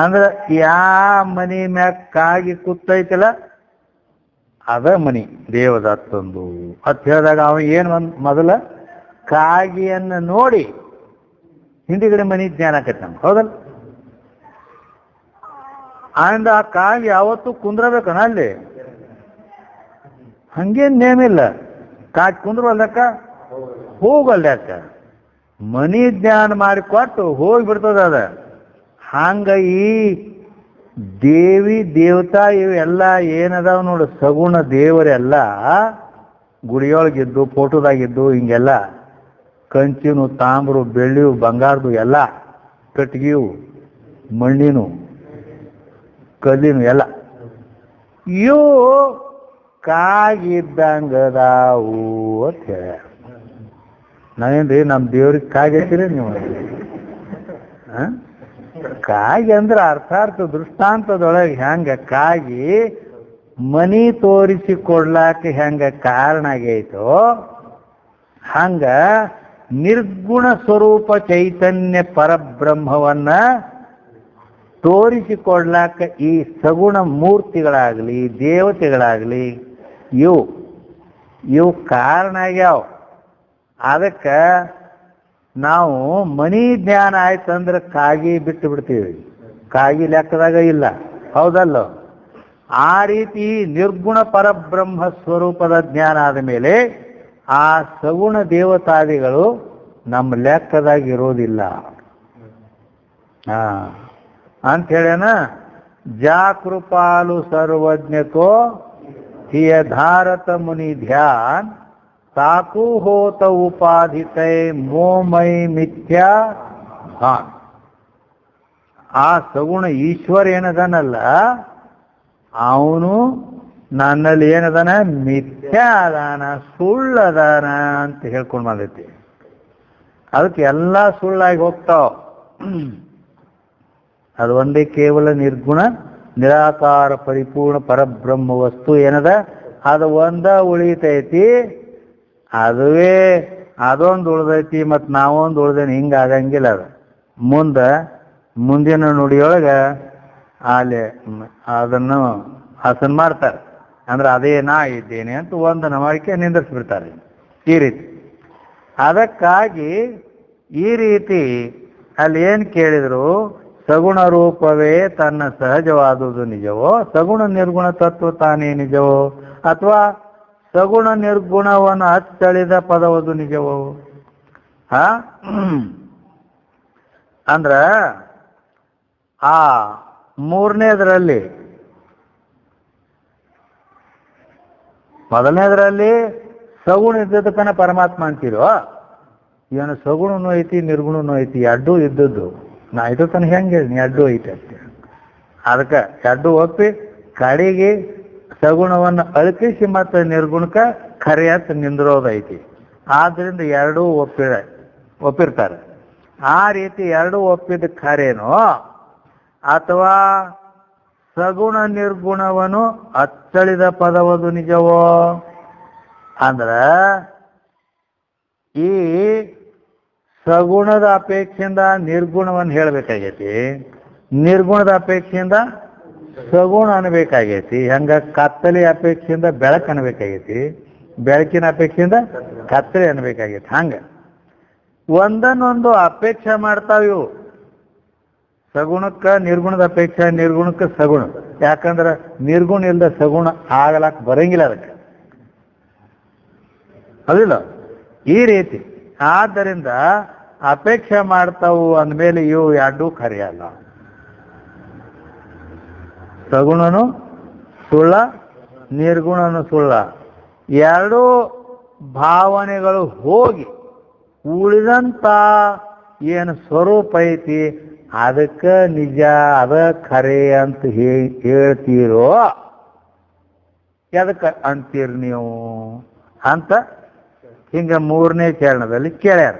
ಅಂದ್ರೆ ಯಾವ ಮನಿ ಮ್ಯಾಗ ಕಾಗಿ ಕೂತೈತಿಲ್ಲ ಅದ ಮನಿ ದೇವದತ್ತಂದು ಅಂತ ಹೇಳಿದಾಗ ಅವ ಏನು ಮೊದಲ ಕಾಗಿಯನ್ನು ನೋಡಿ ಹಿಂದಿಗಡೆ ಮನಿ ಜ್ಞಾನ ಆಕೈತಿ ನಮ್ಗೆ, ಹೌದಲ್ಲ? ಅಂದ ಆ ಕಾಗಿ ಯಾವತ್ತೂ ಕುಂದ್ರಬೇಕಣ ಅಲ್ಲಿ, ಹಂಗೇನು ನೇಮಿಲ್ಲ. ಕಾಗಿ ಕುಂದ್ರವಲ್ದಕ್ಕ ಹೋಗಲ್ದಕ್ಕ, ಮನಿ ಜ್ಞಾನ ಮಾಡಿಕೊಟ್ಟು ಹೋಗಿಬಿಡ್ತದ ಅದ. ಹಂಗ ಈ ದೇವಿ ದೇವತಾ ಇವೆಲ್ಲ ಏನದಾವ ನೋಡು ಸಗುಣ ದೇವರೆಲ್ಲ ಗುಡಿಯೊಳಗಿದ್ದು ಫೋಟೋದಾಗಿದ್ದು ಹಿಂಗೆಲ್ಲ ಕಂಚಿನು ತಾಮ್ರು ಬೆಳ್ಳಿಯು ಬಂಗಾರದು ಎಲ್ಲ ಕಟ್ಗಿಯು ಮಣ್ಣಿನು ಕಲ್ಲಿನು ಎಲ್ಲ ಇವು ಕಾಗಿದ್ದಂಗದಾವು ಅಂತ ಹೇಳ. ನಾವೇನ್ರಿ ನಮ್ಮ ದೇವ್ರಿಗೆ ಕಾಗೈತಿರಿ ನೀವು? ಕಾಗಿ ಅಂದ್ರೆ ಅರ್ಥಾರ್ಥ ದೃಷ್ಟಾಂತದೊಳಗೆ ಹೆಂಗ ಕಾಗಿ ಮನಿ ತೋರಿಸಿಕೊಡ್ಲಾಕ ಹೆಂಗ ಕಾರಣ ಆಗೈತೋ ಹಂಗ ನಿರ್ಗುಣ ಸ್ವರೂಪ ಚೈತನ್ಯ ಪರಬ್ರಹ್ಮವನ್ನ ತೋರಿಸಿಕೊಡ್ಲಾಕ ಈ ಸಗುಣ ಮೂರ್ತಿಗಳಾಗಲಿ ದೇವತೆಗಳಾಗಲಿ ಇವು ಕಾರಣ ಆಗ್ಯಾವ. ಅದಕ್ಕೆ ನಾವು ಮನಿ ಜ್ಞಾನ ಆಯ್ತಂದ್ರೆ ಕಾಗಿ ಬಿಟ್ಟು ಬಿಡ್ತೀವಿ, ಕಾಗಿ ಲೆಕ್ಕದಾಗ ಇಲ್ಲ, ಹೌದಲ್ಲ? ಆ ರೀತಿ ನಿರ್ಗುಣ ಪರಬ್ರಹ್ಮ ಸ್ವರೂಪದ ಜ್ಞಾನ ಆದ ಮೇಲೆ ಆ ಸಗುಣ ದೇವತಾದಿಗಳು ನಮ್ಮ ಲೆಕ್ಕದಾಗ ಇರೋದಿಲ್ಲ ಅಂತ ಹೇಳೇನ. ಜಾಕೃಪಾಲು ಸರ್ವಜ್ಞಕೋ ಹಿಯ ಧಾರತ ಮುನಿ ಧ್ಯಾನ್ ತಾಕು ಹೋತ ಉಪಾಧಿತೈ ಮೋಮೈ ಮಿಥ್ಯಾ ಭಾನ್. ಆ ಸಗುಣ ಈಶ್ವರ ಏನದನಲ್ಲ ಅವನು ನನ್ನಲ್ಲಿ ಏನದಾನ ಮಿಥ್ಯಾ ಅದಾನ, ಸುಳ್ಳದಾನ ಅಂತ ಹೇಳ್ಕೊಂಡು ಬಂದೈತಿ. ಅದಕ್ಕೆ ಎಲ್ಲ ಸುಳ್ಳಾಗಿ ಹೋಗ್ತಾವ. ಅದು ಒಂದೇ ಕೇವಲ ನಿರ್ಗುಣ ನಿರಾಕಾರ ಪರಿಪೂರ್ಣ ಪರಬ್ರಹ್ಮ ವಸ್ತು ಏನದ ಅದು ಒಂದ ಉಳಿತೈತಿ. ಅದುವೇ ಅದೊಂದು ಉಳ್ದೈತಿ ಮತ್ತು ನಾವೊಂದು ಉಳ್ದೇನೆ, ಹಿಂಗೆ ಆಗಂಗಿಲ್ಲ. ಅದು ಮುಂದಿನ ನುಡಿಯೊಳಗೆ ಅಲ್ಲಿ ಅದನ್ನು ಹಸನ್ ಮಾಡ್ತಾರೆ. ಅಂದ್ರೆ ಅದೇ ನಾ ಇದ್ದೇನೆ ಅಂತ ಒಂದು ನಮಳಿಕೆ ನಿಂದಿಸ್ಬಿಡ್ತಾರೆ ಈ ರೀತಿ. ಅದಕ್ಕಾಗಿ ಈ ರೀತಿ ಅಲ್ಲಿ ಏನು ಕೇಳಿದ್ರು, ಸಗುಣ ರೂಪವೇ ತನ್ನ ಸಹಜವಾದುದು ನಿಜವೋ, ಸಗುಣ ನಿರ್ಗುಣ ತತ್ವ ತಾನೇ ನಿಜವೋ, ಅಥವಾ ಸಗುಣ ನಿರ್ಗುಣವನ್ನು ಅಚ್ಚಳಿದ ಪದವದು ನಿಜವೋ? ಅಂದ್ರ ಆ ಮೂರನೇದರಲ್ಲಿ ಮೊದಲನೇದರಲ್ಲಿ ಸಗುಣ ಇದ್ದದಕ್ಕನ ಪರಮಾತ್ಮ ಅಂತೀರೋ, ಏನು ಸಗುಣನೂ ಐತಿ ನಿರ್ಗುಣನೂ ಐತಿ, ಅಡ್ಡು ಇದ್ದದ್ದು ನಾ ಇದು ತನಕ ಹೆಂಗೆ ಹೇಳಿ ಅಡ್ಡು ಐತಿ ಅಷ್ಟೇ. ಅದಕ್ಕೆ ಅಡ್ಡು ಒಪ್ಪಿ ಕಡೆಗೆ ಸಗುಣವನ್ನು ಅಳಕಿಸಿ ಮತ್ತು ನಿರ್ಗುಣಕ್ಕೆ ಖರೆ ಅಂತ ನಿಂದಿರೋದೈತಿ. ಆದ್ರಿಂದ ಎರಡೂ ಒಪ್ಪಿರ್ತಾರೆ. ಆ ರೀತಿ ಎರಡೂ ಒಪ್ಪಿದ ಖರೇನೋ ಅಥವಾ ಸಗುಣ ನಿರ್ಗುಣವನ್ನು ಅಚ್ಚಳಿದ ಪದವದು ನಿಜವೋ ಅಂದ್ರೆ ಈ ಸಗುಣದ ಅಪೇಕ್ಷೆಯಿಂದ ನಿರ್ಗುಣವನ್ನು ಹೇಳಬೇಕಾಗೈತಿ, ನಿರ್ಗುಣದ ಅಪೇಕ್ಷೆಯಿಂದ ಸಗುಣ ಅನ್ಬೇಕಾಗೈತಿ. ಹಂಗ ಕತ್ತಲೆ ಅಪೇಕ್ಷೆಯಿಂದ ಬೆಳಕು ಅನ್ಬೇಕಾಗೈತಿ, ಬೆಳಕಿನ ಅಪೇಕ್ಷೆಯಿಂದ ಕತ್ತಲೆ ಅನ್ಬೇಕಾಗೈತಿ. ಹಂಗ ಒಂದನ್ನೊಂದು ಅಪೇಕ್ಷೆ ಮಾಡ್ತಾವ ಇವು. ಸಗುಣಕ್ಕೆ ನಿರ್ಗುಣದ ಅಪೇಕ್ಷೆ, ನಿರ್ಗುಣಕ್ಕೆ ಸಗುಣ. ಯಾಕಂದ್ರೆ ನಿರ್ಗುಣ ಇಲ್ಲದ ಸಗುಣ ಆಗಲಾಕ ಬರಂಗಿಲ್ಲ ಅದಕ್ಕೆ, ಅದಿಲ್ಲ ಈ ರೀತಿ. ಆದ್ದರಿಂದ ಅಪೇಕ್ಷೆ ಮಾಡ್ತಾವು ಅಂದಮೇಲೆ ಇವು ಎರಡೂ ಖರೆಯಲ್ಲ. ಸಗುಣನು ಸುಳ್ಳ, ನಿರ್ಗುಣನು ಸುಳ್ಳ. ಎರಡೂ ಭಾವನೆಗಳು ಹೋಗಿ ಉಳಿದಂತ ಏನು ಸ್ವರೂಪ ಐತಿ ಅದಕ್ಕೆ ನಿಜ, ಅದ ಖರೆ ಅಂತ ಹೇಳ್ತೀರೋ ಎದಕ್ಕೆ ಅಂತೀರಿ ನೀವು ಅಂತ ಹಿಂಗ ಮೂರನೇ ಚರಣದಲ್ಲಿ ಕೇಳ್ಯಾರ.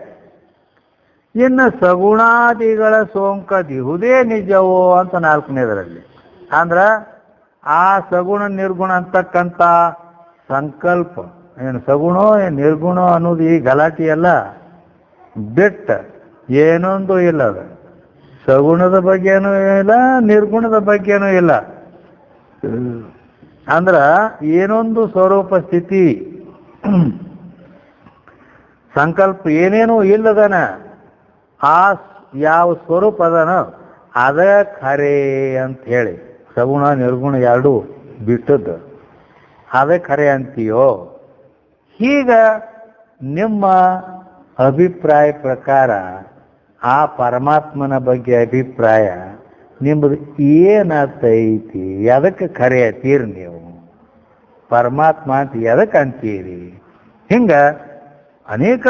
ಇನ್ನು ಸಗುಣಾದಿಗಳ ಸೋಂಕದಿಹುದೇ ನಿಜವೋ ಅಂತ ನಾಲ್ಕನೇದರಲ್ಲಿ. ಅಂದ್ರ ಆ ಸಗುಣ ನಿರ್ಗುಣ ಅಂತಕ್ಕಂಥ ಸಂಕಲ್ಪ ಏನು ಸಗುಣೋ ನಿರ್ಗುಣ ಅನ್ನೋದು ಈ ಗಲಾಟೆ ಎಲ್ಲ ಬಿಟ್ಟ ಏನೊಂದು ಇಲ್ಲ. ಅದು ಸಗುಣದ ಬಗ್ಗೆನೂ ಇಲ್ಲ, ನಿರ್ಗುಣದ ಬಗ್ಗೆನೂ ಇಲ್ಲ. ಅಂದ್ರ ಏನೊಂದು ಸ್ವರೂಪ ಸ್ಥಿತಿ ಸಂಕಲ್ಪ ಏನೇನೂ ಇಲ್ಲದನ ಆ ಯಾವ ಸ್ವರೂಪ ಅದನ ಅದ ಖರೆ ಅಂತ ಹೇಳಿ ಸಗುಣ ನಿರ್ಗುಣ ಎರಡೂ ಬಿಟ್ಟದ್ದು ಅದೇ ಖರೆ ಅಂತೀಯೋ. ಹೀಗ ನಿಮ್ಮ ಅಭಿಪ್ರಾಯ ಪ್ರಕಾರ ಆ ಪರಮಾತ್ಮನ ಬಗ್ಗೆ ಅಭಿಪ್ರಾಯ ನಿಮ್ಮದು ಏನಾಗ್ತೈತಿ? ಎದಕ್ಕೆ ಖರೆ ಅಂತೀರಿ ನೀವು? ಪರಮಾತ್ಮ ಅಂತ ಎದಕ್ಕೆ ಅಂತೀರಿ? ಹಿಂಗ ಅನೇಕ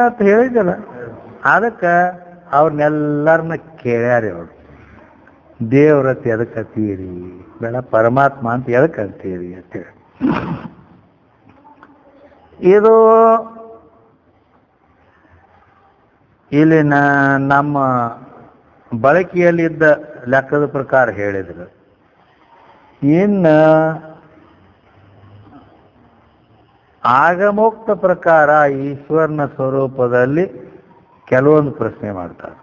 ಅಂತ ಹೇಳಿದಲ್ಲ. ಅದಕ್ಕೆ ಅವ್ರನ್ನೆಲ್ಲರನ್ನ ಕೇಳ್ಯಾರಿ ಅವರು, ದೇವ್ರತ್ ಎದಕ್ಕೆ ಅಂತೀರಿ, ಬೇಡ ಪರಮಾತ್ಮ ಅಂತ ಎದಕ್ಕೆ ಅಂತೀರಿ ಅಂತೇಳಿ. ಇದು ಇಲ್ಲಿನ ನಮ್ಮ ಬಳಕೆಯಲ್ಲಿದ್ದ ಲೆಕ್ಕದ ಪ್ರಕಾರ ಹೇಳಿದ್ರು. ಇನ್ನು ಆಗಮೋಕ್ತ ಪ್ರಕಾರ ಈಶ್ವರನ ಸ್ವರೂಪದಲ್ಲಿ ಕೆಲವೊಂದು ಪ್ರಶ್ನೆ ಮಾಡ್ತಾರೆ.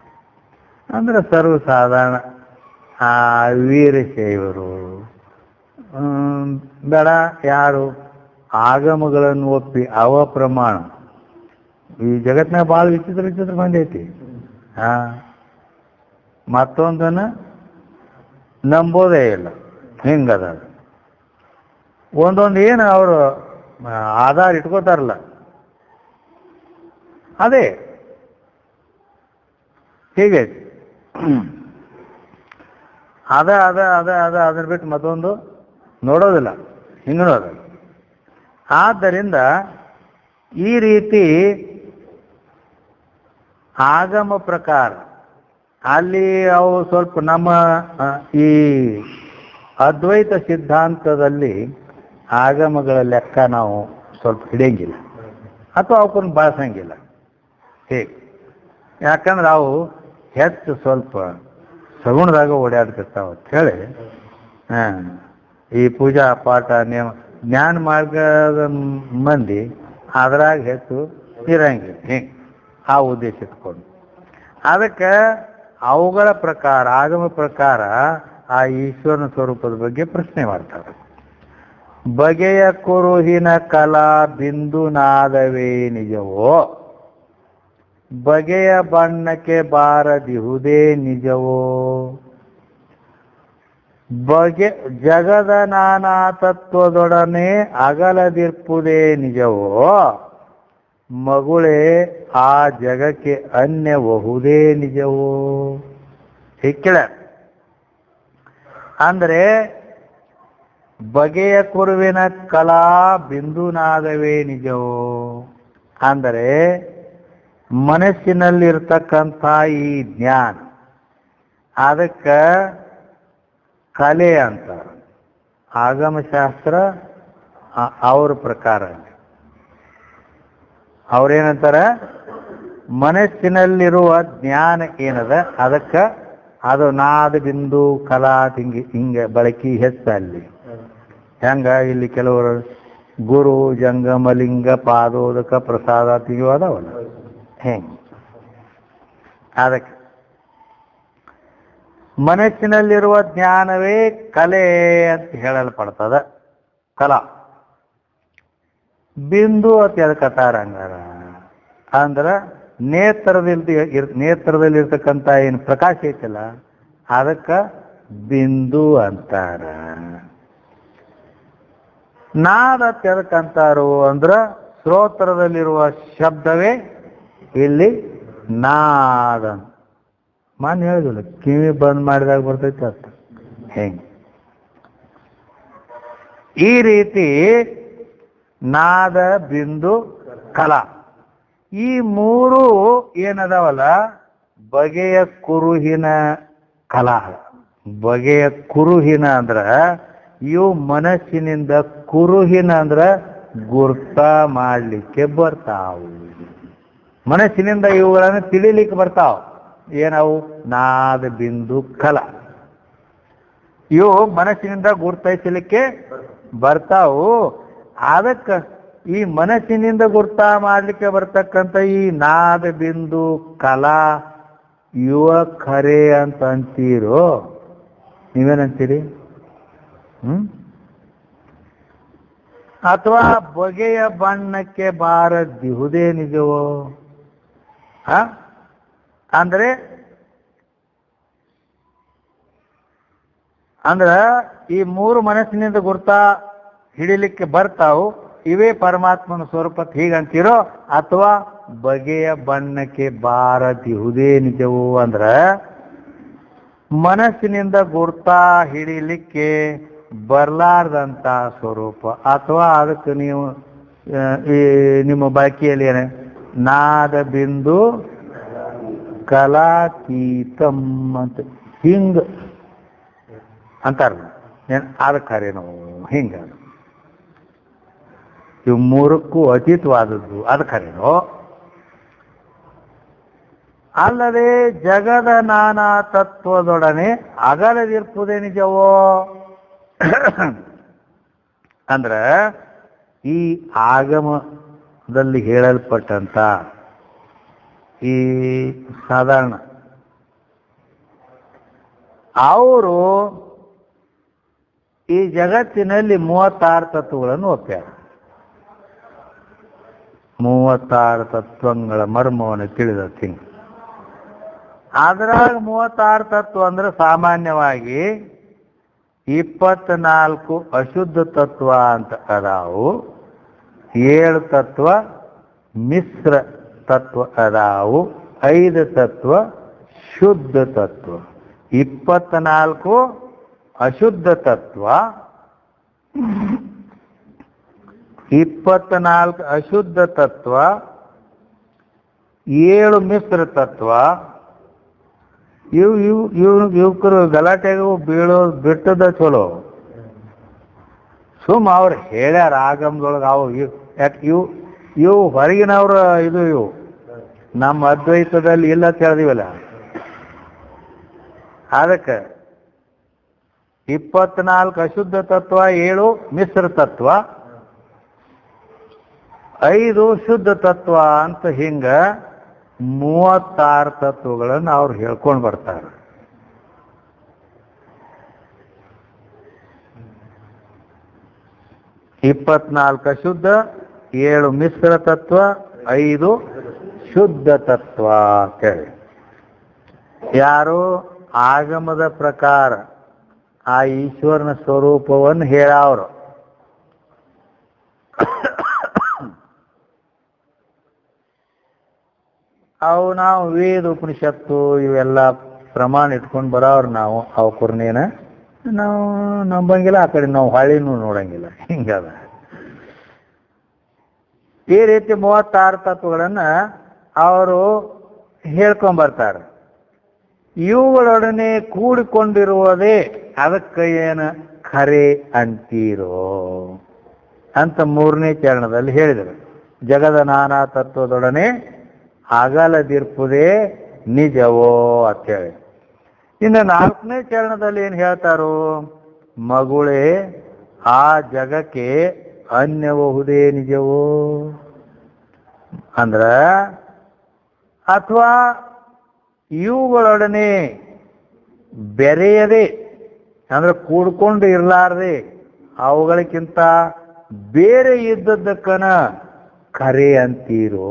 ಅಂದ್ರೆ ಸರ್ವಸಾಧಾರಣ ವೀರಶೈವರು ಬೇಡ ಯಾರು ಆಗಮಗಳನ್ನು ಒಪ್ಪಿ ಅವ ಪ್ರಮಾಣ. ಈ ಜಗತ್ತಿನಾಗ ಭಾಳ ವಿಚಿತ್ರ ಮಂದಿ ಐತಿ. ಮತ್ತೊಂದನ್ನ ನಂಬೋದೇ ಇಲ್ಲ. ಹಿಂಗದ ಒಂದೊಂದು ಏನು ಅವರು ಆಧಾರ ಇಟ್ಕೋತಾರಲ್ಲ ಅದೇ ಹೀಗೈತಿ. ಅದನ್ನ ಬಿಟ್ಟು ಮತ್ತೊಂದು ನೋಡೋದಿಲ್ಲ, ಹಿಂಗ ನೋಡೋದಿಲ್ಲ. ಆದ್ದರಿಂದ ಈ ರೀತಿ ಆಗಮ ಪ್ರಕಾರ ಅಲ್ಲಿ ಅವು ಸ್ವಲ್ಪ ನಮ್ಮ ಈ ಅದ್ವೈತ ಸಿದ್ಧಾಂತದಲ್ಲಿ ಆಗಮಗಳ ಲೆಕ್ಕ ನಾವು ಸ್ವಲ್ಪ ಹಿಡಿಯಂಗಿಲ್ಲ ಅಥವಾ ಅವಕ್ಕನ್ನು ಬಳಸಂಗಿಲ್ಲ. ಹೇಗೆ? ಯಾಕಂದ್ರೆ ಅವು ಹೆಚ್ಚು ಸ್ವಲ್ಪ ಸಗುಣದಾಗ ಓಡಾಡ್ತಿರ್ತಾವ ಅಂತ ಹೇಳಿ ಈ ಪೂಜಾ ಪಾಠ ನೇಮ ಜ್ಞಾನ ಮಾರ್ಗದ ಮಂದಿ ಅದ್ರಾಗ ಹೆಚ್ಚು ಇರಂಗಿಲ್ಲ. ಹಿಂಗೆ ಆ ಉದ್ದೇಶ ಇಟ್ಕೊಂಡು ಅದಕ್ಕೆ ಅವುಗಳ ಪ್ರಕಾರ ಆಗಮ ಪ್ರಕಾರ ಆ ಈಶ್ವರನ ಸ್ವರೂಪದ ಬಗ್ಗೆ ಪ್ರಶ್ನೆ ಮಾಡ್ತಾರೆ. ಬಗೆಯ ಕುರುಹಿನ ಕಲಾ ಬಿಂದು ನಾದವೇ ನಿಜವೋ, ಬಗೆಯ ಬಣ್ಣಕ್ಕೆ ಬಾರದಿಹುದೇ ನಿಜವೋ, ಬಗೆ ಜಗದ ನಾನಾ ತತ್ವದೊಡನೆ ಅಗಲದಿರ್ಪುದೇ ನಿಜವೋ, ಮಗುಳೇ ಆ ಜಗಕ್ಕೆ ಅನ್ಯಬಹುದೇ ನಿಜವೋ ಸಿಕ್ಕಿಳ ಅಂದ್ರೆ ಬಗೆಯ ಕುರುವಿನ ಕಲಾ ಬಿಂದುನಾದವೇ ನಿಜವೋ ಅಂದರೆ ಮನಸ್ಸಿನಲ್ಲಿರ್ತಕ್ಕಂಥ ಈ ಜ್ಞಾನ ಅದಕ್ಕೆ ಕಲೆ ಅಂತ ಆಗಮಶಾಸ್ತ್ರ ಅವ್ರ ಪ್ರಕಾರ ಅವ್ರೇನಂತಾರ ಮನಸ್ಸಿನಲ್ಲಿರುವ ಜ್ಞಾನ ಏನದ ಅದಕ್ಕೆ ಅದು ನಾದ ಬಿಂದು ಕಲಾ ಹಿಂಗೆ ಬಳಕೆ ಹೆಚ್ಚಲ್ಲಿ ಹೆಂಗ ಇಲ್ಲಿ ಕೆಲವರು ಗುರು ಜಂಗಮಲಿಂಗ ಪಾದೋದಕ ಪ್ರಸಾದ ತೆಗೆಯೋದವಲ್ಲ ಹೆಂಗ ಅದಕ್ಕೆ ಮನಸ್ಸಿನಲ್ಲಿರುವ ಜ್ಞಾನವೇ ಕಲೆ ಅಂತ ಹೇಳಲ್ಪಡ್ತದ ಕಲಾ ಬಿಂದು ಅಂತ ಎದಕತ್ತಾರ ಹಂಗಾರ ಅಂದ್ರ ನೇತ್ರದಲ್ಲಿರ್ತಕ್ಕಂಥ ಏನು ಪ್ರಕಾಶ ಐತಲ್ಲ ಅದಕ್ಕ ಬಿಂದು ಅಂತಾರ. ನಾದ ಅಂತ ಎದಕ್ಕಂತಾರು ಅಂದ್ರ ಶ್ರೋತ್ರದಲ್ಲಿರುವ ಶಬ್ದವೇ ಇಲ್ಲಿ ನಾದ. ಮಾನ್ ಹೇಳಿದಿಲ್ಲ ಕಿವಿ ಬಂದ್ ಮಾಡಿದಾಗ ಬರ್ತೈತೆ ಅಂತ ಹೆಂಗೆ ಈ ರೀತಿ ನಾದ ಬಿಂದು ಕಲಾ ಈ ಮೂರು ಏನದಾವಲ್ಲ ಬಗೆಯ ಕುರುಹಿನ ಕಲಾ. ಬಗೆಯ ಕುರುಹಿನ ಅಂದ್ರ ಇವು ಮನಸ್ಸಿನಿಂದ ಕುರುಹಿನ ಅಂದ್ರ ಗುರ್ತ ಮಾಡ್ಲಿಕ್ಕೆ ಬರ್ತಾವು. ಮನಸ್ಸಿನಿಂದ ಇವುಗಳನ್ನು ತಿಳಿಲಿಕ್ಕೆ ಬರ್ತಾವ. ಏನವು ನಾದ ಬಿಂದು ಕಲಾ ಇವು ಮನಸ್ಸಿನಿಂದ ಗುರ್ತೈಸಲಿಕ್ಕೆ ಬರ್ತಾವು. ಅದಕ್ಕೆ ಈ ಮನಸ್ಸಿನಿಂದ ಗುರ್ತ ಮಾಡ್ಲಿಕ್ಕೆ ಬರ್ತಕ್ಕಂಥ ಈ ನಾದ ಬಿಂದು ಕಲಾ ಯುವ ಖರೆ ಅಂತ ಅಂತೀರೋ ನೀವೇನಂತೀರಿ? ಅಥವಾ ಬಗೆಯ ಬಣ್ಣಕ್ಕೆ ಬಾರದಿಹುದೇ ನಿಜವೋ? ಅಂದ್ರೆ ಈ ಮೂರು ಮನಸ್ಸಿನಿಂದ ಗುರ್ತ ಹಿಡಿಲಿಕ್ಕೆ ಬರ್ತಾವು. ಇವೇ ಪರಮಾತ್ಮನ ಸ್ವರೂಪ ಹೀಗಂತೀರೋ ಅಥವಾ ಬಗೆಯ ಬಣ್ಣಕ್ಕೆ ಬಾರದಿಹುದೇ ನಿಜವೋ? ಅಂದ್ರ ಮನಸ್ಸಿನಿಂದ ಗುರ್ತ ಹಿಡಿಲಿಕ್ಕೆ ಬರ್ಲಾರ್ದಂತ ಸ್ವರೂಪ ಅಥವಾ ಅದಕ್ಕೆ ನೀವು ಈ ನಿಮ್ಮ ಬಾಕಿಯಲ್ಲಿ ಏನ ನಾದ ಬಿಂದು ಕಲಾತೀತಂ ಅಂತ ಹಿಂಗ ಅಂತಾರ. ಅದ ಖರೇನೋ ಹಿಂಗ ಇವು ಮೂರಕ್ಕೂ ಅತೀತವಾದದ್ದು ಅದ ಖರೇನೋ? ಅಲ್ಲದೆ ಜಗದ ನಾನಾ ತತ್ವದೊಡನೆ ಅಗಲದಿರ್ಪುದೇ ನಿಜವೋ? ಅಂದ್ರ ಈ ಆಗಮದಲ್ಲಿ ಹೇಳಲ್ಪಟ್ಟಂತ ಈ ಸಾಧಾರಣ ಅವರು ಈ ಜಗತ್ತಿನಲ್ಲಿ 36 ತತ್ವಗಳನ್ನು ಒಪ್ಪ್ಯಾರ. 36 ತತ್ವಗಳ ಮರ್ಮವನ್ನು ತಿಳಿದ ತಿಂಗ್ ಅದ್ರಾಗ 36 ತತ್ವ ಅಂದ್ರೆ ಸಾಮಾನ್ಯವಾಗಿ 24 ಅಶುದ್ಧ ತತ್ವ ಅಂತ ಅದಾವು, 7 ತತ್ವ ಮಿಶ್ರ ತತ್ವ ಅದಾವು, 5 ತತ್ವ ಶುದ್ಧ ತತ್ವ. 24 ಅಶುದ್ಧ ತತ್ವ, 24 ಅಶುದ್ಧ ತತ್ವ, 7 ಮಿಶ್ರ ತತ್ವ. ಯುವಕರು ಗಲಾಟೆಗೂ ಬೀಳೋದು ಬಿಟ್ಟದ ಚಲೋ. ಸುಮ್ಮ ಅವ್ರು ಹೇಳ್ಯಾರ ಆಗಮದೊಳಗೆ ಅವು ಇವು ಹೊರಗಿನವ್ರ ಇವು ನಮ್ಮ ಅದ್ವೈತದಲ್ಲಿ ಇಲ್ಲ ಅಂತ ಹೇಳಿದಿವಲ್ಲ. ಅದಕ್ಕೆ 24 ಅಶುದ್ಧ ತತ್ವ, 7 ಮಿಶ್ರ ತತ್ವ, 5 ಶುದ್ಧ ತತ್ವ ಅಂತ ಹಿಂಗ 36 ತತ್ವಗಳನ್ನು ಅವ್ರು ಹೇಳ್ಕೊಂಡು ಬರ್ತಾರೆ. ಇಪ್ಪತ್ನಾಲ್ಕು ಅಶುದ್ಧ, 7 ಮಿಶ್ರ ತತ್ವ, 5 ಶುದ್ಧ ತತ್ವ ಅಂತೇಳಿ ಯಾರು ಆಗಮದ ಪ್ರಕಾರ ಆ ಈಶ್ವರನ ಸ್ವರೂಪವನ್ನು ಹೇಳವ್ರು. ಅವು ನಾವು ವೇದ ಉಪನಿಷತ್ತು ಇವೆಲ್ಲ ಪ್ರಮಾಣ ಇಟ್ಕೊಂಡು ಬರೋರು ನಾವು ಅವಕರ್ನೇನ ನಾವು ನಂಬಂಗಿಲ್ಲ, ಆ ಕಡೆ ನಾವು ಹೊಳಿನೂ ನೋಡಂಗಿಲ್ಲ. ಹಿಂಗದ. ಈ ರೀತಿ 36 ತತ್ವಗಳನ್ನು ಅವರು ಹೇಳ್ಕೊಂಬರ್ತಾರೆ. ಇವುಗಳೊಡನೆ ಕೂಡಿಕೊಂಡಿರುವುದೇ ಅದಕ್ಕೆ ಏನು ಖರೆ ಅಂತೀರೋ ಅಂತ 3ನೇ ಚರಣದಲ್ಲಿ ಹೇಳಿದರು. ಜಗದ ನಾನಾ ತತ್ವದೊಡನೆ ಅಗಲದಿರ್ಪುದೇ ನಿಜವೋ ಅಂತೇಳಿ. ಇನ್ನು 4ನೇ ಚರಣದಲ್ಲಿ ಏನು ಹೇಳ್ತಾರೋ, ಮಗುಳೇ ಆ ಜಗಕ್ಕೆ ಅನ್ಯಬಹುದೇ ನಿಜವೋ ಅಂದ್ರ, ಅಥವಾ ಇವುಗಳೊಡನೆ ಬೆರೆಯದೆ ಅಂದ್ರೆ ಕೂಡ್ಕೊಂಡು ಇರಲಾರ್ದೆ ಅವುಗಳಿಗಿಂತ ಬೇರೆ ಇದ್ದದ್ದಕ್ಕನ ಖರೆ ಅಂತೀರೋ.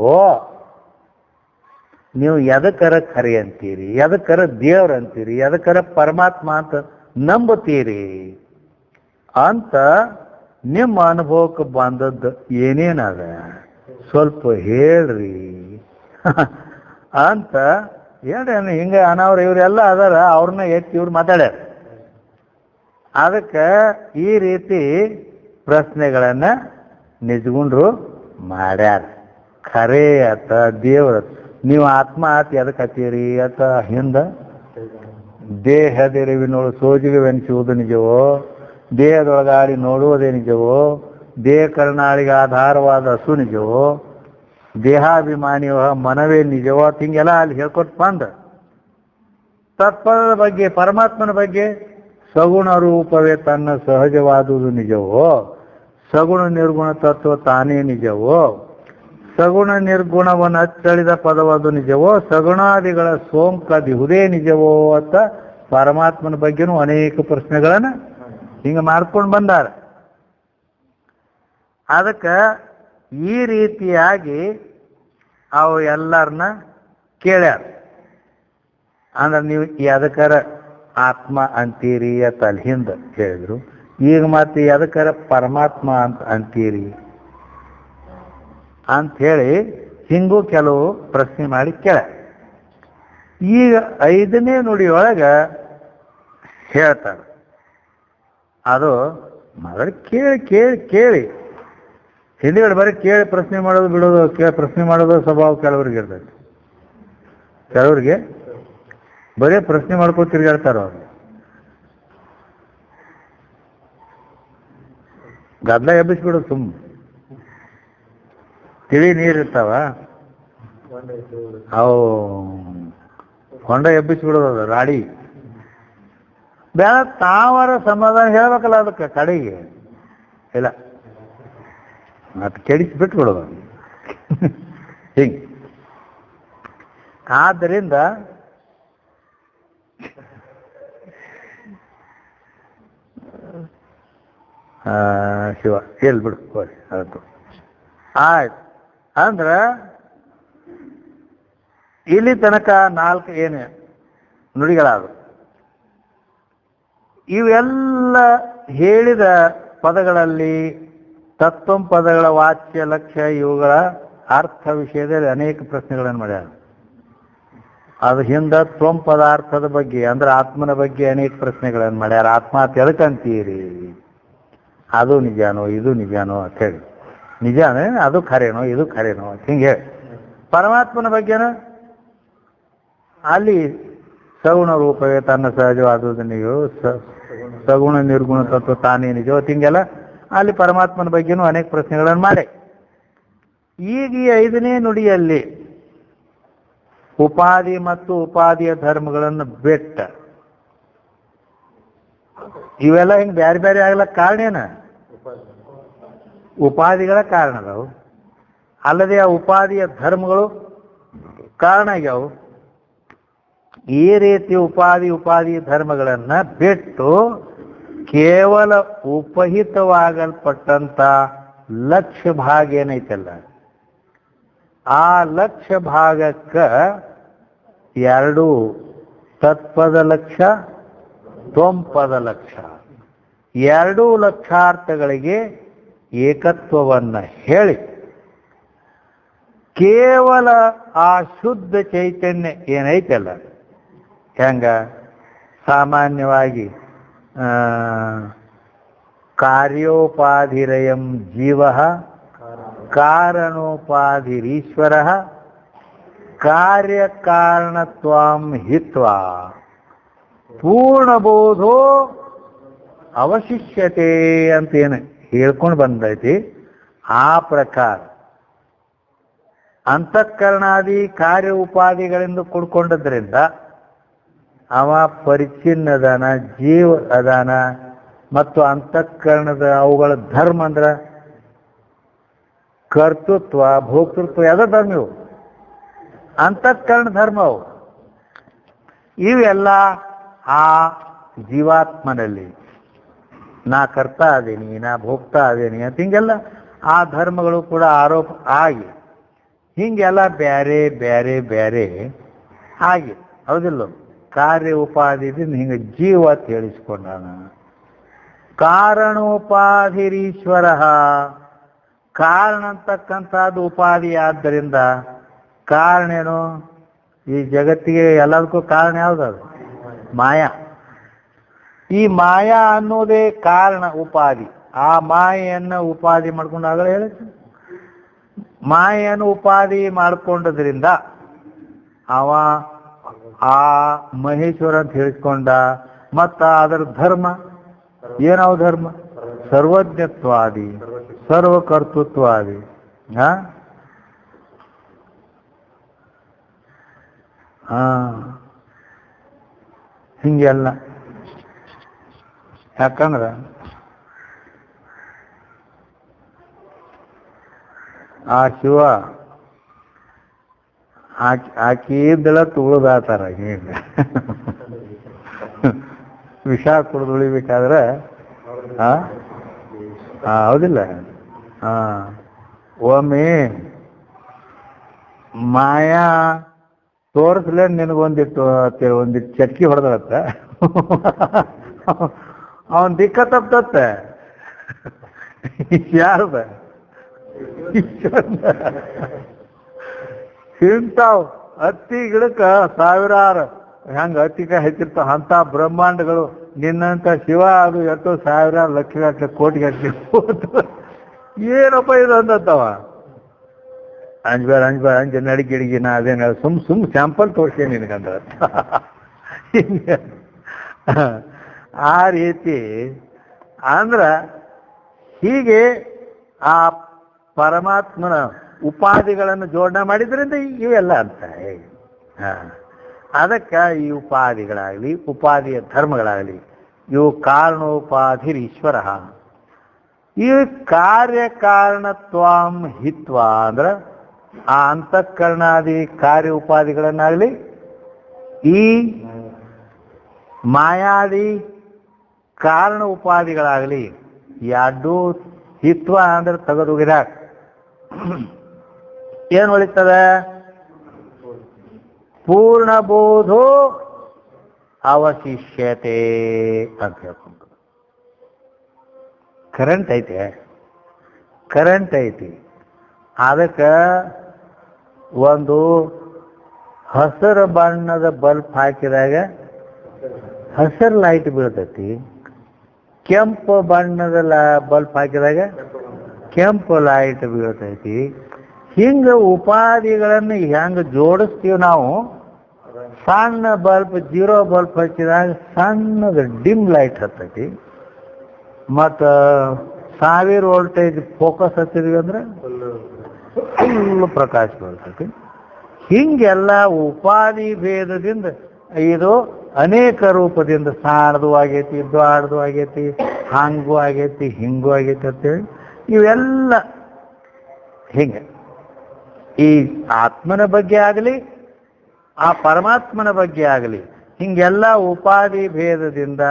ನೀವು ಎದಕ್ಕರ ಖರೆ ಅಂತೀರಿ, ಎದಕ್ಕರ ದೇವ್ರ ಅಂತೀರಿ, ಎದಕ್ಕರ ಪರಮಾತ್ಮ ಅಂತ ನಂಬುತ್ತೀರಿ ಅಂತ ನಿಮ್ಮ ಅನುಭವಕ್ಕೆ ಬಂದದ್ದು ಏನೇನದ ಸ್ವಲ್ಪ ಹೇಳ್ರಿ ಅಂತ ಹೇಳ್ರಿ. ಹಿಂಗೆ ಅನಾವ್ರ ಇವರೆಲ್ಲ ಅದಾರ, ಅವ್ರನ್ನ ಎತ್ತಿ ಇವ್ರು ಮಾತಾಡ್ಯಾರ. ಅದಕ್ಕೆ ಈ ರೀತಿ ಪ್ರಶ್ನೆಗಳನ್ನು ನಿಜಗುಂಡ್ರು ಮಾಡ್ಯಾರ. ಖರೆ ಅತ್ತ ದೇವ್ರ, ನೀವು ಆತ್ಮ ಆತಿ ಎದಕ್ಕೆ ಹತ್ತೀರಿ ಅತ್ತ ಹಿಂದ ದೇಹದೆರಿವಿನೊಳು ಸೋಜಿಗವೆನಿಸುವುದು ನಿಜವೋ, ದೇಹದೊಳಗಾಡಿ ನೋಡುವುದೇ ನಿಜವೋ, ದೇಹ ಕರ್ನಾಳಿಗೆ ಆಧಾರವಾದ ಹಸು ನಿಜವೋ, ದೇಹಾಭಿಮಾನಿ ಮನವೇ ನಿಜವೋ, ಹಿಂಗೆಲ್ಲ ಅಲ್ಲಿ ಹೇಳ್ಕೊಟ್ಟು ಬಂದ. ತತ್ಪದದ ಬಗ್ಗೆ, ಪರಮಾತ್ಮನ ಬಗ್ಗೆ ಸಗುಣ ರೂಪವೇ ತನ್ನ ಸಹಜವಾದುದು ನಿಜವೋ, ಸಗುಣ ನಿರ್ಗುಣ ತತ್ವ ತಾನೇ ನಿಜವೋ, ಸಗುಣ ನಿರ್ಗುಣವನ್ನು ಅಚ್ಚಳಿದ ಪದವಾದು ನಿಜವೋ, ಸಗುಣಾದಿಗಳ ಸೋಂಕದಿಹುದೇ ನಿಜವೋ ಅಂತ ಪರಮಾತ್ಮನ ಬಗ್ಗೆನೂ ಅನೇಕ ಪ್ರಶ್ನೆಗಳನ್ನು ಹಿಂಗೆ ಮಾಡ್ಕೊಂಡು ಬಂದಾರ. ಅದಕ್ಕೆ ಈ ರೀತಿಯಾಗಿ ಅವು ಎಲ್ಲರನ್ನ ಕೇಳ್ಯಾರ. ಅಂದ್ರೆ ನೀವು ಎದಕ್ಕರ ಆತ್ಮ ಅಂತೀರಿ ಅಂತ ಅಲ್ಲಿ ಹಿಂದೆ ಹೇಳಿದ್ರು. ಈಗ ಮತ್ತೆ ಎದಕ್ಕರ ಪರಮಾತ್ಮ ಅಂತ ಅಂತೀರಿ ಅಂಥೇಳಿ ಹಿಂಗೂ ಕೆಲವು ಪ್ರಶ್ನೆ ಮಾಡಿ ಕೇಳ. ಈಗ 5ನೇ ನುಡಿಯೊಳಗೆ ಹೇಳ್ತಾರೆ, ಅದು ಮೊದಲು ಕೇಳಿ ಕೇಳಿ ಕೇಳಿ ಹಿಂದಿಗಡೆ ಬರೀ ಕೇಳಿ ಪ್ರಶ್ನೆ ಮಾಡೋದು ಬಿಡೋದು, ಪ್ರಶ್ನೆ ಮಾಡೋದು ಸ್ವಭಾವ ಕೆಲವ್ರಿಗೆ ಇರ್ತೈತಿ. ಕೆಲವ್ರಿಗೆ ಬರೀ ಪ್ರಶ್ನೆ ಮಾಡ್ಕೊ ತಿರ್ಗಾಡ್ತಾರ. ಅವ್ರು ಗದ್ದಲ ಎಬ್ಬಿಸ್ಬಿಡೋದು, ತಿಳಿ ನೀರಿರ್ತಾವ ಅವು ಹೊಂಡ ಎಬ್ಬಿಸ್ಬಿಡೋದು, ಅದು ರಾಡಿ ಬೇಡ. ತಾವರ ಸಮಾಧಾನ ಹೇಳ್ಬೇಕಲ್ಲ ಅದಕ್ಕೆ ಕಡೆಗೆ, ಇಲ್ಲ ಅದು ಕೆಡಿಸಿ ಬಿಟ್ಬಿಡೋದು ಹಿಂಗೆ. ಆದ್ದರಿಂದ ಶಿವ ಹೇಳ್ಬಿಡು ಹೋರಿ ಅದಕ್ಕೂ ಆಯ್ತು. ಅಂದ್ರೆ ಇಲ್ಲಿ ತನಕ 4 ಏನು ನುಡಿಗಳಾದವು. ಇವೆಲ್ಲ ಹೇಳಿದ ಪದಗಳಲ್ಲಿ ತತ್ವ ಪದಗಳ ವಾಚ್ಯ ಲಕ್ಷ್ಯ ಇವುಗಳ ಅರ್ಥ ವಿಷಯದಲ್ಲಿ ಅನೇಕ ಪ್ರಶ್ನೆಗಳನ್ನು ಮಾಡ್ಯಾರ. ಅದು ಹಿಂದೆ ತ್ವಂ ಪದಾರ್ಥದ ಬಗ್ಗೆ ಅಂದ್ರೆ ಆತ್ಮನ ಬಗ್ಗೆ ಅನೇಕ ಪ್ರಶ್ನೆಗಳನ್ನು ಮಾಡ್ಯಾರ. ಆತ್ಮ ತೆಳಕಂತೀರಿ, ಅದು ನಿಜಾನೋ ಇದು ನಿಜಾನೋ ಅಂತ ಹೇಳಿ, ನಿಜಾನೇ ಅದು ಖರೇನೋ ಇದು ಖರೇನೋ ಅಂತ ಹಿಂಗೆ ಹೇಳಿ. ಪರಮಾತ್ಮನ ಬಗ್ಗೆನ ಅಲ್ಲಿ ಸಗುಣ ರೂಪವೇ ತನ್ನ ಸಹಜವಾದುದು ನಿಜವೋ, ಸಗುಣ ನಿರ್ಗುಣ ತತ್ವ ತಾನೇ ನಿಜವೋ, ಹಿಂಗೆಲ್ಲ ಅಲ್ಲಿ ಪರಮಾತ್ಮನ ಬಗ್ಗೆನೂ ಅನೇಕ ಪ್ರಶ್ನೆಗಳನ್ನು ಮಾಡಿ. ಈಗ ಈ 5ನೇ ನುಡಿಯಲ್ಲಿ ಉಪಾಧಿ ಮತ್ತು ಉಪಾಧಿಯ ಧರ್ಮಗಳನ್ನು ಬಿಟ್ಟ ಇವೆಲ್ಲ ಹಿಂಗೆ ಬೇರೆ ಬೇರೆ ಆಗ್ಲಕ್ಕ ಕಾರಣ ಏನ? ಉಪಾಧಿಗಳ ಕಾರಣ ಅದಾವು, ಅಲ್ಲದೆ ಆ ಉಪಾಧಿಯ ಧರ್ಮಗಳು ಕಾರಣ ಆಗ್ಯಾವು. ಈ ರೀತಿ ಉಪಾಧಿ ಧರ್ಮಗಳನ್ನು ಬಿಟ್ಟು ಕೇವಲ ಉಪಹಿತವಾಗಲ್ಪಟ್ಟಂತ ಲಕ್ಷ್ಯ ಭಾಗ ಏನೈತಲ್ಲ, ಆ ಲಕ್ಷ್ಯ ಭಾಗಕ್ಕೆ 2 ತತ್ಪದ ಲಕ್ಷ್ಯ, ತ್ವಂಪದ ಲಕ್ಷ್ಯ, 2 ಲಕ್ಷಾರ್ಥಗಳಿಗೆ ಏಕತ್ವವನ್ನು ಹೇಳಿ ಕೇವಲ ಆ ಶುದ್ಧ ಚೈತನ್ಯ ಏನೈತಲ್ಲ, ಹೆಂಗ ಸಾಮಾನ್ಯವಾಗಿ ಕಾರ್ಯೋಪಾಧಿರಯಂ ಜೀವ ಕಾರಣೋಪಾಧಿರೀಶ್ವರ ಕಾರ್ಯಕಾರಣತ್ವಾಂ ಹಿತ್ವಾ ಪೂರ್ಣಬೋಧೋ ಅವಶಿಷ್ಯತೆ ಅಂತ ಏನು ಹೇಳ್ಕೊಂಡು ಬಂದೈತಿ, ಆ ಪ್ರಕಾರ ಅಂತಃಕರಣಾದಿ ಕಾರ್ಯ ಉಪಾಧಿಗಳಿಂದ ಕೂಡ್ಕೊಂಡದ್ರಿಂದ ಅವ ಪರಿಚ್ಛಿನ್ನ ಅದಾನ, ಜೀವ ಅದಾನ. ಮತ್ತು ಅಂತಃಕರಣದ ಅವುಗಳ ಧರ್ಮ ಅಂದ್ರೆ ಕರ್ತೃತ್ವ ಭೋಕ್ತೃತ್ವ ಯಾವ ಧರ್ಮ ಇವು? ಅಂತಃಕರಣ ಧರ್ಮ ಅವು. ಇವೆಲ್ಲ ಆ ಜೀವಾತ್ಮನಲ್ಲಿ ನಾ ಕರ್ತ ಅದೇನಿ, ನಾ ಭೋಕ್ತಾ ಅದೇನಿ ಅಂತ ಹಿಂಗೆಲ್ಲ ಆ ಧರ್ಮಗಳು ಕೂಡ ಆರೋಪ ಆಗಿ ಹಿಂಗೆಲ್ಲ ಬ್ಯಾರೆ ಬ್ಯಾರೆ ಬ್ಯಾರೆ ಆಗಿ, ಹೌದಿಲ್ಲ? ಕಾರ್ಯ ಉಪಾಧಿದಿಂದ ಹಿಂಗೆ ಜೀವ ತಿಳಿಸ್ಕೊಂಡಾನ. ಕಾರಣೋಪಾಧಿರೀಶ್ವರ, ಕಾರಣ ಅಂತಕ್ಕಂಥದ್ದು ಉಪಾಧಿ. ಆದ್ದರಿಂದ ಕಾರಣ ಏನು? ಈ ಜಗತ್ತಿಗೆ ಎಲ್ಲದಕ್ಕೂ ಕಾರಣ ಯಾವ್ದು? ಮಾಯಾ. ಈ ಮಾಯಾ ಅನ್ನೋದೇ ಕಾರಣ ಉಪಾಧಿ. ಆ ಮಾಯೆಯನ್ನು ಉಪಾಧಿ ಮಾಡ್ಕೊಂಡಾಗಲೇ ಹೇಳುತ್ತೆ. ಮಾಯೆಯನ್ನು ಉಪಾಧಿ ಮಾಡ್ಕೊಂಡದ್ರಿಂದ ಅವ ಆ ಮಹೇಶ್ವರ ಅಂತ ಹೇಳಿಸ್ಕೊಂಡ. ಮತ್ತ ಅದರ ಧರ್ಮ ಏನಾವ ಧರ್ಮ? ಸರ್ವಜ್ಞತ್ವಾದಿ, ಸರ್ವಕರ್ತೃತ್ವಾದಿ. ಹಿಂಗೆಲ್ಲ. ಯಾಕಂದ್ರ ಆ ಶಿವ ಆಕಿ ಇದ್ದಳ ತುಳಿದಾತಾರ. ಈಗ ವಿಷ ಕುಡಿದು ಉಳಿಬೇಕಾದ್ರೆ ಹೌದಿಲ್ಲ? ಒಮ್ಮೆ ಮಾಯಾ ತೋರಿಸ್ಲೇ ನಿನಗೊಂದಿಟ್ಟು ಚಟ್ಕಿ ಹೊಡೆದತ್ತ. ಅವನ್ ದಿಕ್ಕ ತಪ್ಪತ್ತ. ಯಾರದ? ಇಂತಾವ್ ಹತ್ತಿ ಗಿಡಕ್ಕ ಸಾವಿರಾರು ಹೆಂಗ ಹತ್ತಿಕಾಯಿ ಹೆಚ್ಚಿರ್ತಾವ ಅಂತ ಬ್ರಹ್ಮಾಂಡಗಳು ನಿನ್ನಂತ ಶಿವ ಅದು ಎಷ್ಟೋ ಸಾವಿರಾರು ಲಕ್ಷ ಗಟ್ಟಲೆ ಕೋಟಿ ಗಟ್ಟಲೆ ಏನಪ್ಪ ಇದು ಅಂದತ್ತವ. ಅಂಜ್ಬೇಡ ಅಂಜ ನಡಿಗಿಡಿಗಿ ನಾ ಅದೇನ ಸುಮ್ ಸ್ಯಾಂಪಲ್ ತೋರಿಸಿ ನಿನಗಂದ. ಆ ರೀತಿ ಅಂದ್ರ ಹೀಗೆ ಆ ಪರಮಾತ್ಮನ ಉಪಾಧಿಗಳನ್ನು ಜೋಡಣೆ ಮಾಡಿದ್ರಿಂದ ಇವೆಲ್ಲ ಅಂತ. ಅದಕ್ಕೆ ಈ ಉಪಾಧಿಗಳಾಗಲಿ ಉಪಾಧಿಯ ಧರ್ಮಗಳಾಗಲಿ ಇವು ಕಾರಣೋಪಾಧಿರೀಶ್ವರ. ಈ ಕಾರ್ಯಕಾರಣತ್ವಾಂ ಹಿತ್ವ ಅಂದ್ರೆ ಆ ಅಂತಃಕರಣಾದಿ ಕಾರ್ಯ ಉಪಾಧಿಗಳನ್ನಾಗಲಿ ಈ ಮಾಯಾದಿ ಕಾರಣ ಉಪಾಧಿಗಳಾಗಲಿ ಎರಡೂ ಹಿತ್ವ ಅಂದ್ರೆ ತೆಗೆದುಗಿರಾಕ ಏನು ಉಳಿತದೆ? ಪೂರ್ಣಬೋಧೋ ಅವಶಿಷ್ಯತೆ ಅಂತ ಹೇಳ್ಕೊಂಡು. ಕರೆಂಟ್ ಐತಿ. ಅದಕ್ಕೆ ಒಂದು ಹಸಿರು ಬಣ್ಣದ ಬಲ್ಬ್ ಹಾಕಿದಾಗ ಹಸಿರು ಲೈಟ್ ಬೀಳ್ತೈತಿ. ಕೆಂಪು ಬಣ್ಣದ ಬಲ್ಬ್ ಹಾಕಿದಾಗ ಕೆಂಪು ಲೈಟ್ ಬೀಳ್ತೈತಿ. ಹಿಂಗೆ ಉಪಾಧಿಗಳನ್ನು ಹೆಂಗೆ ಜೋಡಿಸ್ತೀವಿ ನಾವು? ಸಣ್ಣ ಬಲ್ಬ್ 0 ಬಲ್ಬ್ ಹಚ್ಚಿದಾಗ ಸಣ್ಣದ ಡಿಮ್ ಲೈಟ್ ಹತ್ತೈತಿ. ಮತ್ತು 1000 ವೋಲ್ಟೇಜ್ ಫೋಕಸ್ ಹಚ್ಚಿದ್ವಿ ಅಂದ್ರೆ ಫುಲ್ ಪ್ರಕಾಶ ಬರ್ತೈತಿ. ಹಿಂಗೆಲ್ಲ ಉಪಾಧಿ ಭೇದದಿಂದ ಇದು ಅನೇಕ ರೂಪದಿಂದ ಸಾಣದು ಆಗೈತಿ, ದ್ವಾಡದು ಆಗೈತಿ, ಹಂಗೂ ಆಗೈತಿ, ಹಿಂಗೂ ಆಗೈತಿ ಅಂತೇಳಿ ಇವೆಲ್ಲ ಹಿಂಗೆ ಈ ಆತ್ಮನ ಬಗ್ಗೆ ಆಗಲಿ ಆ ಪರಮಾತ್ಮನ ಬಗ್ಗೆ ಆಗಲಿ ಹಿಂಗೆಲ್ಲ ಉಪಾಧಿ ಭೇದದಿಂದ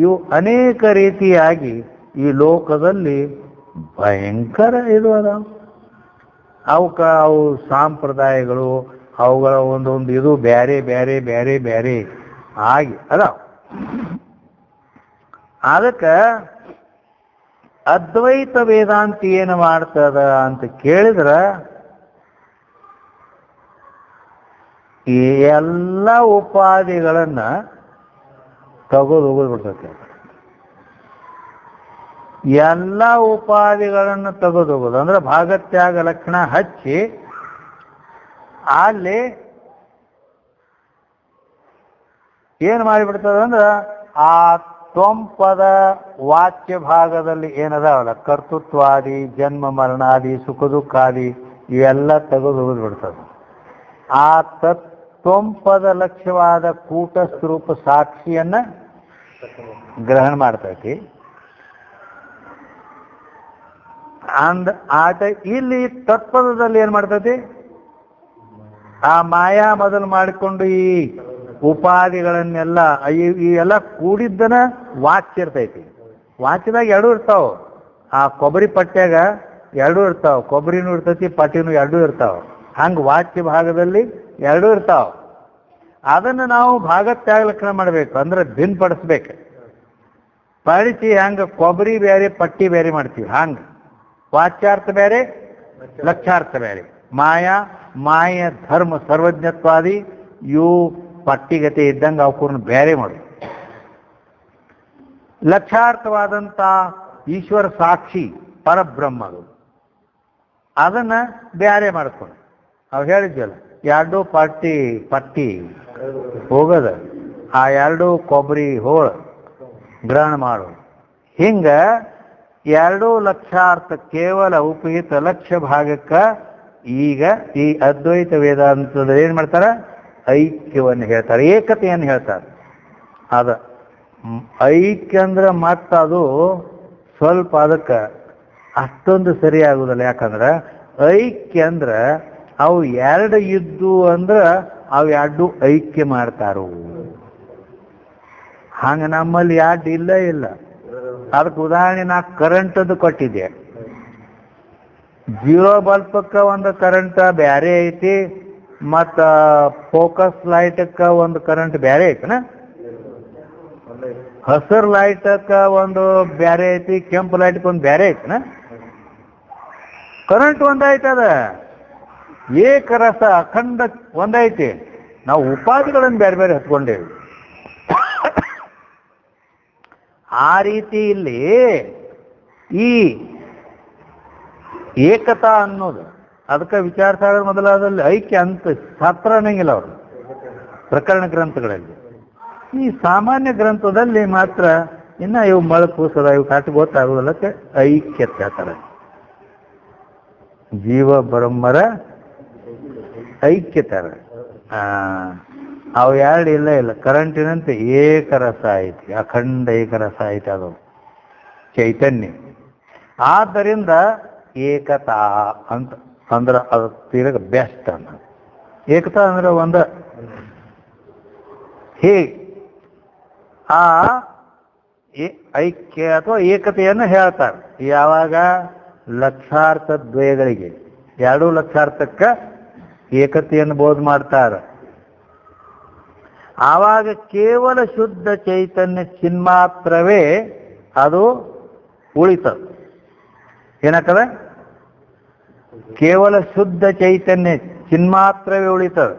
ಇವು ಅನೇಕ ರೀತಿಯಾಗಿ ಈ ಲೋಕದಲ್ಲಿ ಭಯಂಕರ ಇದು ಅದಾವ. ಅವು ಸಂಪ್ರದಾಯಗಳು ಅವುಗಳ ಒಂದೊಂದು ಇದು ಬ್ಯಾರೆ ಬ್ಯಾರೆ ಬ್ಯಾರೆ ಬ್ಯಾರೆ ಆಗಿ ಅದಾವ. ಅದಕ್ಕೆ ಅದ್ವೈತ ವೇದಾಂತಿ ಏನು ಮಾಡ್ತದ ಅಂತ ಕೇಳಿದ್ರ ಈ ಎಲ್ಲ ಉಪಾಧಿಗಳನ್ನ ತೆಗೆದು ಬಿಡ್ತೈತೆ. ಎಲ್ಲ ಉಪಾಧಿಗಳನ್ನು ತೆಗೆದು ಅಂದ್ರೆ ಭಾಗತ್ಯಾಗ ಲಕ್ಷಣ ಹಚ್ಚಿ ಅಲ್ಲಿ ಏನು ಮಾಡಿಬಿಡ್ತದೆ ಅಂದ್ರೆ ಆ ತ್ವಂಪದ ವಾಚ್ಯ ಭಾಗದಲ್ಲಿ ಏನದಾವಲ್ಲ ಕರ್ತೃತ್ವಾದಿ, ಜನ್ಮ ಮರಣಾದಿ, ಸುಖ ದುಃಖಾದಿ ಇವೆಲ್ಲ ತೆಗೆದು ಬಿಡ್ತದೆ. ಆ ತ್ವಂಪದ ಲಕ್ಷ್ಯವಾದ ಕೂಟಸ್ಥರೂಪ ಸಾಕ್ಷಿಯನ್ನ ಗ್ರಹಣ ಮಾಡ್ತೈತಿ. ಆಟ ಇಲ್ಲಿ ತತ್ಪದದಲ್ಲಿ ಏನ್ ಮಾಡ್ತೈತಿ, ಆ ಮಾಯಾ ಮೊದಲು ಮಾಡಿಕೊಂಡು ಈ ಉಪಾಧಿಗಳನ್ನೆಲ್ಲ ಇವೆಲ್ಲ ಕೂಡಿದ್ದನ ವಾಚ್ಯ ಇರ್ತೈತಿ. ವಾಚ್ಯದಾಗ ಎರಡೂ ಇರ್ತಾವ. ಆ ಕೊಬ್ಬರಿ ಪಟ್ಟ್ಯಾಗ ಎರಡೂ ಇರ್ತಾವ, ಕೊಬ್ಬರಿನೂ ಇರ್ತೈತಿ, ಪಟ್ಟಿನೂ ಎರಡೂ ಇರ್ತಾವ. ಹಂಗೆ ವಾಚ್ಯ ಭಾಗದಲ್ಲಿ ಎರಡೂ ಇರ್ತಾವ. ಅದನ್ನು ನಾವು ಭಾಗತ್ಯಾಗ ಲಕ್ಷಣ ಮಾಡಬೇಕು, ಅಂದ್ರೆ ಭಿನ್ನಪಡಿಸ್ಬೇಕು. ಪಡಿಸಿ ಹಂಗೆ ಕೊಬ್ಬರಿ ಬೇರೆ ಪಟ್ಟಿ ಬೇರೆ ಮಾಡ್ತೀವಿ. ಹಂಗೆ ವಾಚ್ಯಾರ್ಥ ಬೇರೆ, ಲಕ್ಷಾರ್ಥ ಬೇರೆ. ಮಾಯ ಧರ್ಮ ಸರ್ವಜ್ಞತ್ವಾದಿ ಇವು ಪಟ್ಟಿಗತೆ ಇದ್ದಂಗೆ ಅವಕೂರ್ನ ಬೇರೆ ಮಾಡಿ, ಲಕ್ಷಾರ್ಥವಾದಂಥ ಈಶ್ವರ ಸಾಕ್ಷಿ ಪರಬ್ರಹ್ಮದು ಅದನ್ನ ಬೇರೆ ಮಾಡ್ಕೊಂಡು ಅವು ಹೇಳಿದ್ವಲ್ಲ, ಎರಡು ಪಟ್ಟಿ ಹೋಗದ, ಆ ಎರಡು ಕೊಬ್ಬರಿ ಹೋಳು ಗ್ರಹಣ ಮಾಡು. ಹಿಂಗ ಎರಡೂ ಲಕ್ಷಾರ್ಥ ಕೇವಲ ಉಪಹಿತ ಲಕ್ಷ್ಯ ಭಾಗಕ್ಕೆ ಈಗ ಈ ಅದ್ವೈತ ವೇದಾಂತದ ಏನ್ ಮಾಡ್ತಾರ, ಐಕ್ಯವನ್ನು ಹೇಳ್ತಾರೆ, ಏಕತೆಯನ್ನು ಹೇಳ್ತಾರೆ. ಅದ ಐಕ್ಯ ಅಂದ್ರೆ ಅದು ಸ್ವಲ್ಪ ಅದಕ್ಕೆ ಅಷ್ಟೊಂದು ಸರಿ ಆಗುದಿಲ್ಲ. ಯಾಕಂದ್ರೆ ಐಕ್ಯ ಅಂದ್ರೆ ಅವು ಎರಡು ಇದ್ದು ಅಂದ್ರೆ ಅವು ಎರಡು ಐಕ್ಯ ಮಾಡ್ತಾರು. ಹಂಗ ನಮ್ಮಲ್ಲಿ ಎರಡು ಇಲ್ಲ. ಅದಕ್ಕೆ ಉದಾಹರಣೆ ನಾ ಕರೆಂಟದ್ದು ಕೊಟ್ಟಿದ್ದೆ. 0 ಬಲ್ಬಕ್ಕೆ ಒಂದು ಕರೆಂಟ್ ಬೇರೆ ಐತಿ, ಮತ್ತು ಫೋಕಸ್ ಲೈಟಕ್ಕೆ ಒಂದು ಕರೆಂಟ್ ಬೇರೆ ಐತನ, ಹಸಿರು ಲೈಟಕ್ಕೆ ಒಂದು ಬೇರೆ ಐತಿ, ಕೆಂಪು ಲೈಟ್ಗೆ ಒಂದು ಬೇರೆ ಐತನ. ಕರೆಂಟ್ ಒಂದೈತದ, ಏಕರಸ ಅಖಂಡ ಒಂದೈತಿ. ನಾವು ಉಪಾಧಿಗಳನ್ನು ಬೇರೆ ಬೇರೆ ಹತ್ಕೊಂಡೇವಿ. ಆ ರೀತಿ ಇಲ್ಲಿ ಈ ಏಕತಾ ಅನ್ನೋದು ಅದಕ್ಕೆ ವಿಚಾರಸಾಗರ ಮೊದಲಾದಲ್ಲಿ ಐಕ್ಯ ಅಂತ ಶಾಸ್ತ್ರ ಅನ್ನಂಗಿಲ್ಲ ಅವರು ಪ್ರಕರಣ ಗ್ರಂಥಗಳಲ್ಲಿ. ಈ ಸಾಮಾನ್ಯ ಗ್ರಂಥದಲ್ಲಿ ಮಾತ್ರ ಇನ್ನು ಇವು ಮಳಕೂಸದ ಇವು ಕಾಟಿ ಗೊತ್ತಾಗೋದಲ್ಲಕ್ಕೆ ಐಕ್ಯತೆ ಹೇಳ್ತಾರೆ. ಜೀವ ಬ್ರಹ್ಮರ ಐಕ್ಯತೆ ಅವು ಎರಡು ಇಲ್ಲ. ಕರೆಂಟಿನಂತೆ ಏಕರಸ ಐತಿ, ಅಖಂಡ ಏಕರಸ ಐತಿ ಅದು ಚೈತನ್ಯ. ಆದ್ದರಿಂದ ಏಕತಾ ಅಂತ ಅಂದ್ರೆ ಅದು ತಿರುಗ ಬೆಸ್ಟ್ ಅನ್ನ. ಏಕತಾ ಅಂದ್ರೆ ಒಂದು ಹೀಗೆ ಆ ಐಕ್ಯ ಅಥವಾ ಏಕತೆಯನ್ನು ಹೇಳ್ತಾರೆ. ಯಾವಾಗ ಲಕ್ಷಾರ್ಥ ದ್ವಯಗಳಿಗೆ, ಎರಡೂ ಲಕ್ಷಾರ್ಥಕ್ಕೆ ಏಕತೆಯನ್ನು ಬೋಧ ಮಾಡ್ತಾರೆ. ಆವಾಗ ಕೇವಲ ಶುದ್ಧ ಚೈತನ್ಯ ಚಿನ್ಮಾತ್ರವೇ ಅದು ಉಳಿತದೆ. ಏನಾಗ್ತದೆ? ಕೇವಲ ಶುದ್ಧ ಚೈತನ್ಯ ಚಿನ್ಮಾತ್ರವೇ ಉಳಿತದೆ.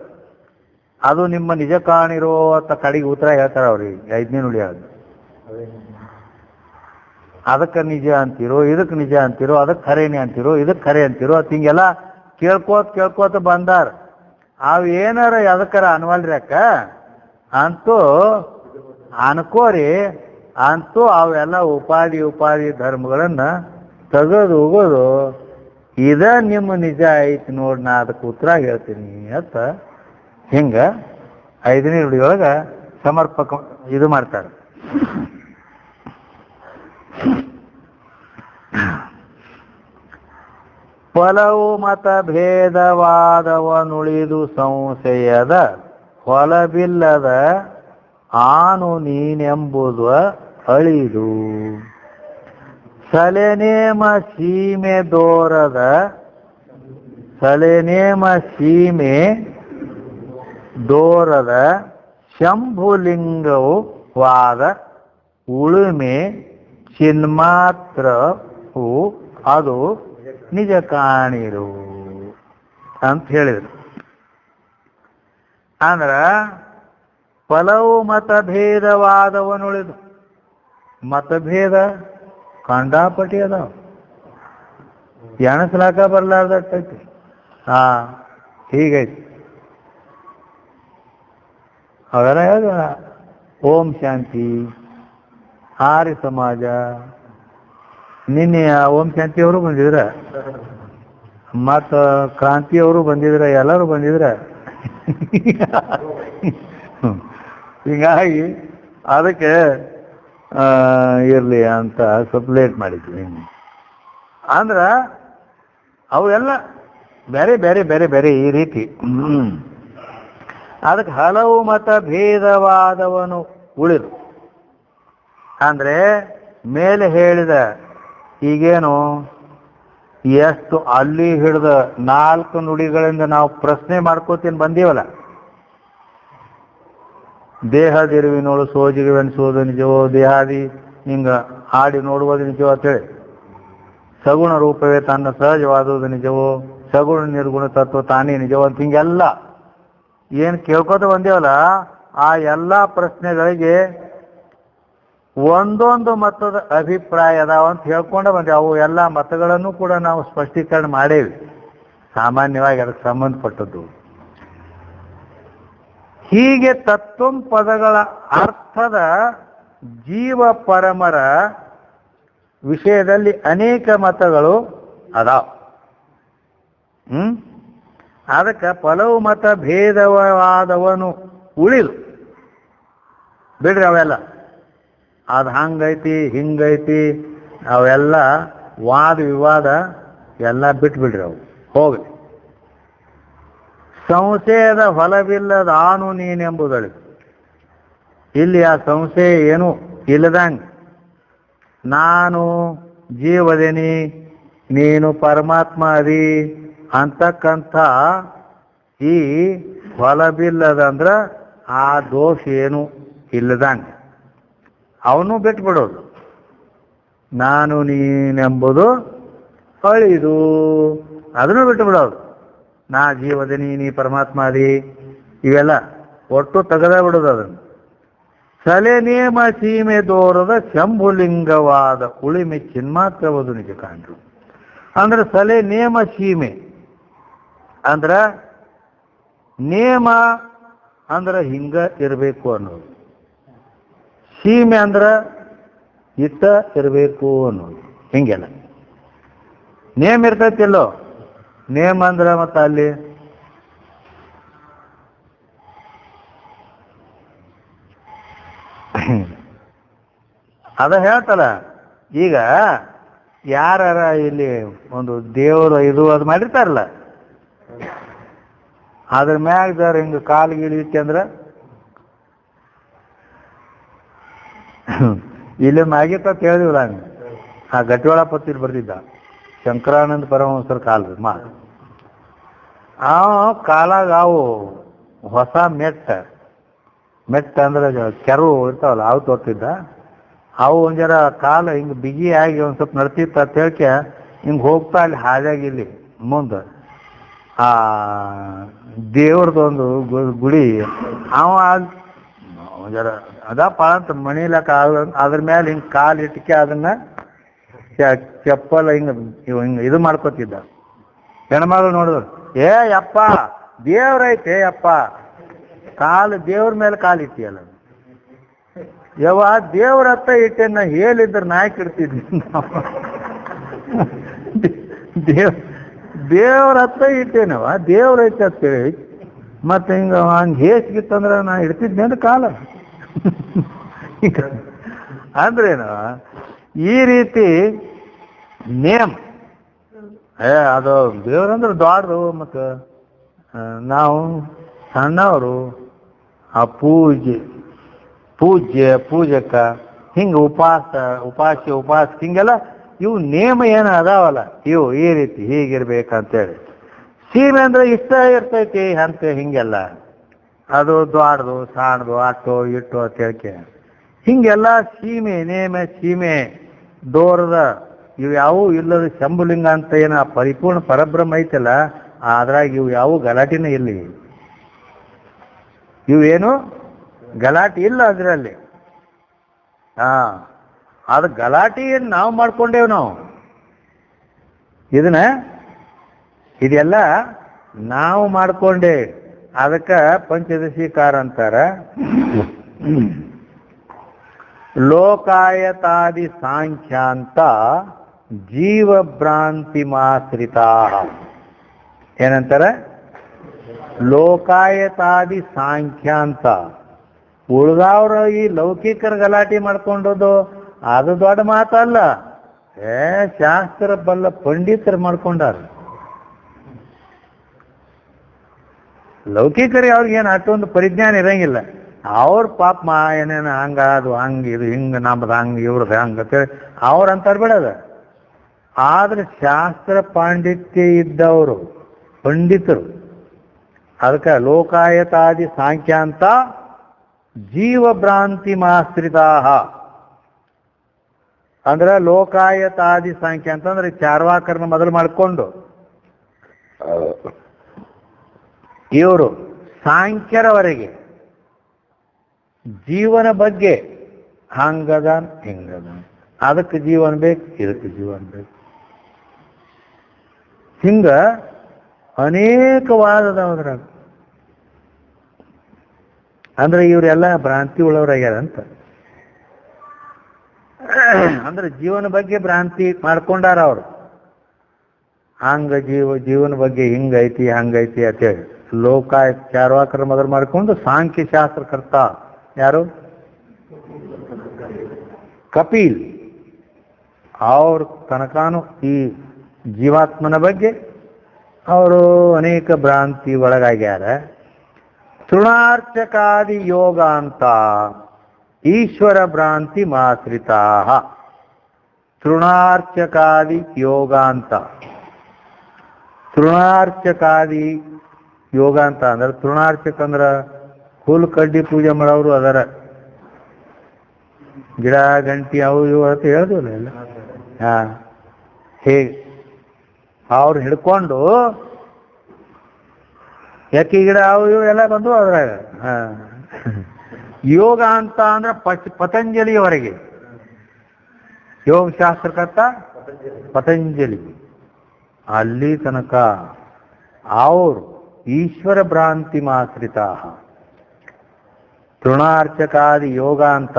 ಅದು ನಿಮ್ಮ ನಿಜ ಕಾಣಿರೋ ಅಂತ ಕಡೆಗೆ ಉತ್ತರ ಹೇಳ್ತಾರೆ ಅವ್ರಿಗೆ 5ನೇ ನುಡಿಯಾಗ. ಅದಕ್ಕೆ ನಿಜ ಅಂತೀರೋ, ಇದಕ್ಕೆ ನಿಜ ಅಂತೀರೋ, ಅದಕ್ಕೆ ಖರೇನೆ ಅಂತೀರೋ, ಇದಕ್ಕೆ ಖರೆ ಅಂತೀರೋ, ಅದು ಹಿಂಗೆಲ್ಲ ಕೇಳ್ಕೋತ ಬಂದಾರ. ಅವು ಏನಾರ ಅದಕ್ಕಾರ ಅನ್ವಲ್ರಿ ಅಕ್ಕ ಅಂತೂ ಅನ್ಕೋರಿ. ಅಂತೂ ಅವೆಲ್ಲ ಉಪಾಧಿ ಧರ್ಮಗಳನ್ನ ತೆಗೆದು ಹೋಗೋದು. ಇದ ನಿಮ್ಮ ನಿಜ ಐತಿ ನೋಡಿ, ನಾ ಅದಕ್ಕೆ ಉತ್ತರ ಹೇಳ್ತೀನಿ ಅಂತ ಹಿಂಗ 5ನೇ ನುಡಿಯೊಳಗ ಸಮರ್ಪಕ ಇದು ಮಾಡ್ತಾರೆ. ಫಲವು ಮತ ಭೇದವಾದವನುಳಿದು ಸಂಶಯದ ಹೊಲಬಿಲ್ಲದ ಆನು ನೀನೆಂಬುದು ಅಳಿದು ಸಲೆನೇಮ ಸೀಮೆ ದೋರದ ಶಂಭುಲಿಂಗವು ವಾದ ಉಳುಮೆ ಚಿನ್ಮಾತ್ರವು ಅದು ನಿಜ ಕಾಣಿರು ಅಂತ ಹೇಳಿದರು. ಅಂದ್ರ ಫಲವು ಮತಭೇದವಾದವನುಳಿದು. ಮತಭೇದ ಕಂಡಾಪಟಿ ಅದಾವ, ಎಣಸ್ಲಾಕ ಬರ್ಲಾರ್ದಟ್ಟೈತಿ. ಹೀಗೈತಿ. ಅವೆಲ್ಲ ಹೇಳ ಓಂ ಶಾಂತಿ, ಆರ್ಯ ಸಮಾಜ. ನಿನ್ನೆ ಓಂ ಶಾಂತಿಯವರು ಬಂದಿದ್ರ, ಮತ್ತು ಕ್ರಾಂತಿಯವರು ಬಂದಿದ್ರ, ಎಲ್ಲರೂ ಬಂದಿದ್ರ. ಹೀಗಾಗಿ ಅದಕ್ಕೆ ಇರಲಿ ಅಂತ ಸ್ವಲ್ಪ ಲೇಟ್ ಮಾಡಿದ್ವಿ. ಅಂದ್ರ ಅವೆಲ್ಲ ಬೇರೆ ಬೇರೆ ಬೇರೆ ಬೇರೆ ಈ ರೀತಿ. ಅದಕ್ಕೆ ಹಲವು ಮತ ಭೇದವಾದವನು ಉಳಿದು. ಅಂದ್ರೆ ಮೇಲೆ ಹೇಳಿದ ಈಗೇನು ಎಷ್ಟು ಅಲ್ಲಿ ಹಿಡಿದ 4 ನುಡಿಗಳಿಂದ ನಾವು ಪ್ರಶ್ನೆ ಮಾಡ್ಕೋತೀನಿ ಬಂದೀವಲ್ಲ. ದೇಹದಿರುವಿನೋಳು ಸೋಜಿರುವೆನಿಸುವುದು ನಿಜವೋ, ದೇಹಾದಿ ಹಿಂಗ ಆಡಿ ನೋಡುವುದು ನಿಜವೋ ಅಂತೇಳಿ, ಸಗುಣ ರೂಪವೇ ತನ್ನ ಸಹಜವಾದುವುದು ನಿಜವೋ, ಸಗುಣ ನಿರ್ಗುಣ ತತ್ವ ತಾನೇ ನಿಜವೋ ಅಂತ ಹಿಂಗೆಲ್ಲ ಏನು ಕೇಳ್ಕೊತ ಬಂದೇವಲ್ಲ, ಆ ಎಲ್ಲ ಪ್ರಶ್ನೆಗಳಿಗೆ ಒಂದೊಂದು ಮತದ ಅಭಿಪ್ರಾಯ ಅದಾವ ಅಂತ ಹೇಳ್ಕೊಂಡೆ ಬಂದೆ. ಅವು ಎಲ್ಲ ಮತಗಳನ್ನು ಕೂಡ ನಾವು ಸ್ಪಷ್ಟೀಕರಣ ಮಾಡೇವಿ, ಸಾಮಾನ್ಯವಾಗಿ ಅದಕ್ಕೆ ಸಂಬಂಧಪಟ್ಟದ್ದು. ಹೀಗೆ ತತ್ವಂ ಪದಗಳ ಅರ್ಥದ ಜೀವ ಪರಮರ ವಿಷಯದಲ್ಲಿ ಅನೇಕ ಮತಗಳು ಅದಾವ. ಅದಕ್ಕೆ ಫಲವು ಮತ ಭೇದವಾದವನು ಉಳಿದು. ಬಿಡ್ರಿ ಅವೆಲ್ಲ, ಅದು ಹಂಗೈತಿ ಹಿಂಗೈತಿ ಅವೆಲ್ಲ ವಾದ ವಿವಾದ ಎಲ್ಲ ಬಿಟ್ಬಿಡ್ರಿ, ಅವು ಹೋಗ್ಲಿ. ಸಂಶಯದ ಫಲವಿಲ್ಲದ ಆನು ನೀನೆಂಬುದಳು. ಇಲ್ಲಿ ಆ ಸಂಶಯ ಏನು ಇಲ್ಲದಂಗೆ, ನಾನು ಜೀವದೇನಿ, ನೀನು ಪರಮಾತ್ಮ ಅದಿ ಅಂತಕ್ಕಂಥ ಈ ಫಲವಿಲ್ಲದಂದ್ರೆ ಆ ದೋಷ ಏನು ಇಲ್ಲದಂಗೆ ಅವನು ಬಿಟ್ಬಿಡೋದು. ನಾನು ನೀನೆಂಬುದು ಅಳಿದು ಅದನ್ನು ಬಿಟ್ಟುಬಿಡೋದು. ನಾ ಜೀವದೇನಿ, ನೀ ಪರಮಾತ್ಮ ಅದಿ ಇವೆಲ್ಲ ಒಟ್ಟು ತೆಗೆದ ಬಿಡೋದು ಅದನ್ನು. ಸಲೆ ನೇಮ ಸೀಮೆ ದೋರದ ಶಂಭುಲಿಂಗವಾದ ಉಳಿಮೆ ಚಿನ್ಮಾತ್ರವದು ನಿಜ ಕಾಣ್ರು. ಅಂದ್ರೆ ಸಲೆ ನೇಮ ಸೀಮೆ ಅಂದ್ರ ನೇಮ ಅಂದ್ರೆ ಹಿಂಗ ಇರಬೇಕು ಅನ್ನೋದು, ಸೀಮೆ ಅಂದ್ರ ಇತ್ತ ಇರಬೇಕು ಅನ್ನೋದು. ಹಿಂಗೆಲ್ಲ ನೇಮ ಇರ್ತೈತಿಲ್ಲೋ. ನೇಮ ಅಂದ್ರೆ ಮತ್ತೆ ಅಲ್ಲಿ ಅದ ಹೇಳ್ತಲ್ಲ. ಈಗ ಯಾರ ಇಲ್ಲಿ ಒಂದು ದೇವರು ಇದು ಅದು ಮಾಡಿರ್ತಾರಲ್ಲ, ಅದ್ರ ಮ್ಯಾಗ ಹಿಂಗ ಕಾಲಿಗೆ ಇಟ್ಟಂದ್ರ ಇಲ್ಲಿ ಮ್ಯಾಗಿತ್ತ ಕೇಳಿದಿಲ್ಲ. ಹಂಗ ಆ ಗಟ್ಟಿವಾಳ ಪತ್ತಿರ್ ಬರ್ತಿದ್ದ ಶಂಕರಾನಂದ ಪರಮಹಂಸರ ಕಾಲದ ಮಾತು. ಆ ಕಾಲಾಗ ಅವು ಹೊಸ ಮೆಟ್ಟ ಅಂದ್ರೆ ಕೆರು ಇರ್ತಾವಲ್ಲ ಅವು ತೊಟ್ಟಿದ್ದ. ಅವು ಒಂಜರ ಕಾಲ ಹಿಂಗೆ ಬಿಗಿ ಆಗಿ ಒಂದು ಸ್ವಲ್ಪ ನಡ್ತಿತ್ತು ಅಂತ ಹೇಳ್ಕೆ ಹಿಂಗೆ ಹೋಗ್ತಾ ಅಲ್ಲಿ ಹಾದಿಯಾಗಿ ಇಲ್ಲಿ ಮುಂದೆ ಆ ದೇವ್ರದೊಂದು ಗುಡಿ ಅವ ಒಂಜರ ಅದಪ್ಪ ಅಂತ ಮಣಿಲಕ್ಕ ಅದ್ರ ಮೇಲೆ ಹಿಂಗೆ ಕಾಲು ಇಟ್ಟಕ್ಕೆ ಅದನ್ನ ಚಪ್ಪಲ್ ಹಿಂಗೆ ಇದು ಮಾಡ್ಕೊತಿದ್ದ. ಹೆಣ್ಮಗಳು ನೋಡಿದ್ರು, ಏ ಯಪ್ಪ ದೇವ್ರೈತೆ ಯಪ್ಪ, ಕಾಲು ದೇವ್ರ ಮೇಲೆ ಕಾಲು ಇಟ್ಟಿಯಲ್ಲ. ಯವ್ವ ದೇವ್ರ ಹತ್ತ ಇಟ್ಟೇನ ಹೇಳಿದ್ರೆ ನಾಯಕ್ ಇಡ್ತಿದ್ವಿ. ದೇವ್ರ ಹತ್ತ ಇಟ್ಟೇನವ, ದೇವ್ರೈತೆ ಅಂತೇಳಿ ಮತ್ತೆ ಹಂಗೆ ಹೇಸಿಗಿತ್ತಂದ್ರೆ ನಾ ಇಡ್ತಿದ್ನೇನು ಕಾಲ. ಅಂದ್ರೇನು ಈ ರೀತಿ ನೇಮ್ ಅದು ದೇವ್ರಂದ್ರೆ ದೊಡ್ಡದು. ಮತ್ತು ನಾವು ಸಣ್ಣವರು ಆ ಪೂಜಕ ಹಿಂಗೆ ಉಪಾಸ ಹಿಂಗೆಲ್ಲ ಇವು ನೇಮ ಏನು ಅದಾವಲ್ಲ ಇವು ಈ ರೀತಿ ಹೀಗಿರ್ಬೇಕಂತೇಳಿ. ಸೀಮೆ ಅಂದ್ರೆ ಇಷ್ಟ ಇರ್ತೈತಿ ಅಂತ ಹಿಂಗೆಲ್ಲ ಅದು ದೊಡ್ಡದು ಸಣ್ಣದು ಅಟ್ಟು ಇಟ್ಟು ಅಂತ ಹೇಳ್ಕೆ ಹಿಂಗೆಲ್ಲ ಸೀಮೆ ನೇಮ ಸೀಮೆ ದೋರದ ಇವು ಯಾವೂ ಇಲ್ಲದ ಶಂಭುಲಿಂಗ ಅಂತ ಏನು ಪರಿಪೂರ್ಣ ಪರಬ್ರಹ್ಮ ಐತಲ್ಲ, ಅದ್ರಾಗ ಇವು ಯಾವ ಗಲಾಟಿನೇ ಇಲ್ಲಿ. ಇವೇನು ಗಲಾಟೆ ಇಲ್ಲ ಅದರಲ್ಲಿ. ಅದು ಗಲಾಟೆ ಏನು ನಾವು ಮಾಡ್ಕೊಂಡೇವು ನಾವು. ಇದೆಲ್ಲ ನಾವು ಮಾಡ್ಕೊಂಡೆ. ಅದಕ್ಕೆ ಪಂಚದಶೀಕಾರ ಅಂತಾರ. ಲೋಕಾಯತಾದಿ ಸಾಂಖ್ಯಾಂತ ಜೀವಭ್ರಾಂತಿಮಾಶ್ರಿತಾ. ಏನಂತಾರೆ? ಲೋಕಾಯತಾದಿ ಸಾಂಖ್ಯಾಂತ. ಉಳ್ದವ್ರ ಈ ಲೌಕಿಕರ ಗಲಾಟೆ ಮಾಡ್ಕೊಂಡದು ಅದು ದೊಡ್ಡ ಮಾತಲ್ಲ. ಶಾಸ್ತ್ರ ಬಲ್ಲ ಪಂಡಿತರು ಮಾಡ್ಕೊಂಡಾರ. ಲೌಕಿಕರಿಗೆ ಅವ್ರಿಗೇನು ಅಷ್ಟೊಂದು ಪರಿಜ್ಞಾನ ಇರಂಗಿಲ್ಲ. ಅವ್ರ ಪಾಪ ಏನೇನು ಹಂಗ ಅದು ಹಂಗೆ ಇದು ಹಿಂಗೆ ನಮ್ದು ಹಂಗೆ ಇವ್ರದ್ದು ಹಂಗೆ ಅಂತೇಳಿ ಅವ್ರು ಅಂತಾರೆ ಬಿಡದ. ಆದ್ರೆ ಶಾಸ್ತ್ರ ಪಾಂಡಿತ್ಯ ಇದ್ದವರು ಪಂಡಿತರು. ಅದಕ್ಕೆ ಲೋಕಾಯತಾದಿ ಸಾಂಖ್ಯಾಂತ ಜೀವಭ್ರಾಂತಿಮಾಶ್ರಿತಾ. ಅಂದ್ರೆ ಲೋಕಾಯತಾದಿ ಸಾಂಖ್ಯ ಅಂತಂದ್ರೆ ಚಾರ್ವಾಕರನ್ನ ಮೊದಲು ಮಾಡಿಕೊಂಡು ಇವರು ಸಾಂಖ್ಯರವರೆಗೆ ಜೀವನ ಬಗ್ಗೆ ಹಂಗದ ಹಿಂಗದ, ಅದಕ್ಕೆ ಜೀವನ ಬೇಕು, ಇದಕ್ಕೆ ಜೀವನ ಬೇಕು, ಹಿಂಗ ಅನೇಕ ವಾದದವದ್ರಾಗ. ಅಂದ್ರೆ ಇವರೆಲ್ಲ ಭ್ರಾಂತಿ ಉಳ್ಳವರಾಗ್ಯಾರಂತ. ಅಂದ್ರೆ ಜೀವನ ಬಗ್ಗೆ ಭ್ರಾಂತಿ ಮಾಡ್ಕೊಂಡಾರ ಅವರು. ಹಂಗ ಜೀವನ ಬಗ್ಗೆ ಹಿಂಗೈತಿ ಹಂಗೈತಿ ಅಂತೇಳಿ ಲೋಕಾಯ ಚಾರ್ವಾಕರ ಮೊದಲು ಮಾಡಿಕೊಂಡು ಸಾಂಖ್ಯ ಶಾಸ್ತ್ರಕರ್ತ ಯಾರು? ಕಪಿಲ್. ಅವ್ರ ತನಕಾನು ಈ ಜೀವಾತ್ಮನ ಬಗ್ಗೆ ಅವರು ಅನೇಕ ಭ್ರಾಂತಿ ಒಳಗಾಗ್ಯಾರ. ತೃಣಾರ್ಚಕಾದಿ ಯೋಗ ಅಂತ ಈಶ್ವರ ಭ್ರಾಂತಿ ಮಾಶ್ರಿತಾ. ತೃಣಾರ್ಚಕಾದಿ ಯೋಗ ಅಂತ. ತೃಣಾರ್ಚಕಾದಿ ಯೋಗ ಅಂತ ಅಂದ್ರೆ ತೃಣಾರ್ಚಕ ಅಂದ್ರ ಹುಲ್ ಕಡ್ಡಿ ಪೂಜೆ ಮಾಡೋರು ಅದರ. ಗಿಡ ಗಂಟಿ ಅವು ಇವು ಅಂತ ಹೇಳಿದ್ವಲ್ಲ ಎಲ್ಲ. ಹೇಗೆ ಅವ್ರು ಹಿಡ್ಕೊಂಡು ಎಕ್ಕಿ ಗಿಡ ಅವು ಇವು ಎಲ್ಲ ಬಂದು ಅದ್ರಾಗ. ಯೋಗ ಅಂತ ಅಂದ್ರೆ ಪತಂಜಲಿಯವರೆಗೆ ಯೋಗ ಶಾಸ್ತ್ರಕರ್ತ ಪತಂಜಲಿ ಅಲ್ಲಿ ತನಕ ಅವರು ಈಶ್ವರ ಭ್ರಾಂತಿ ಮಾಶ್ರಿತಾ. ತೃಣಾರ್ಚಕಾದಿ ಯೋಗ ಅಂತ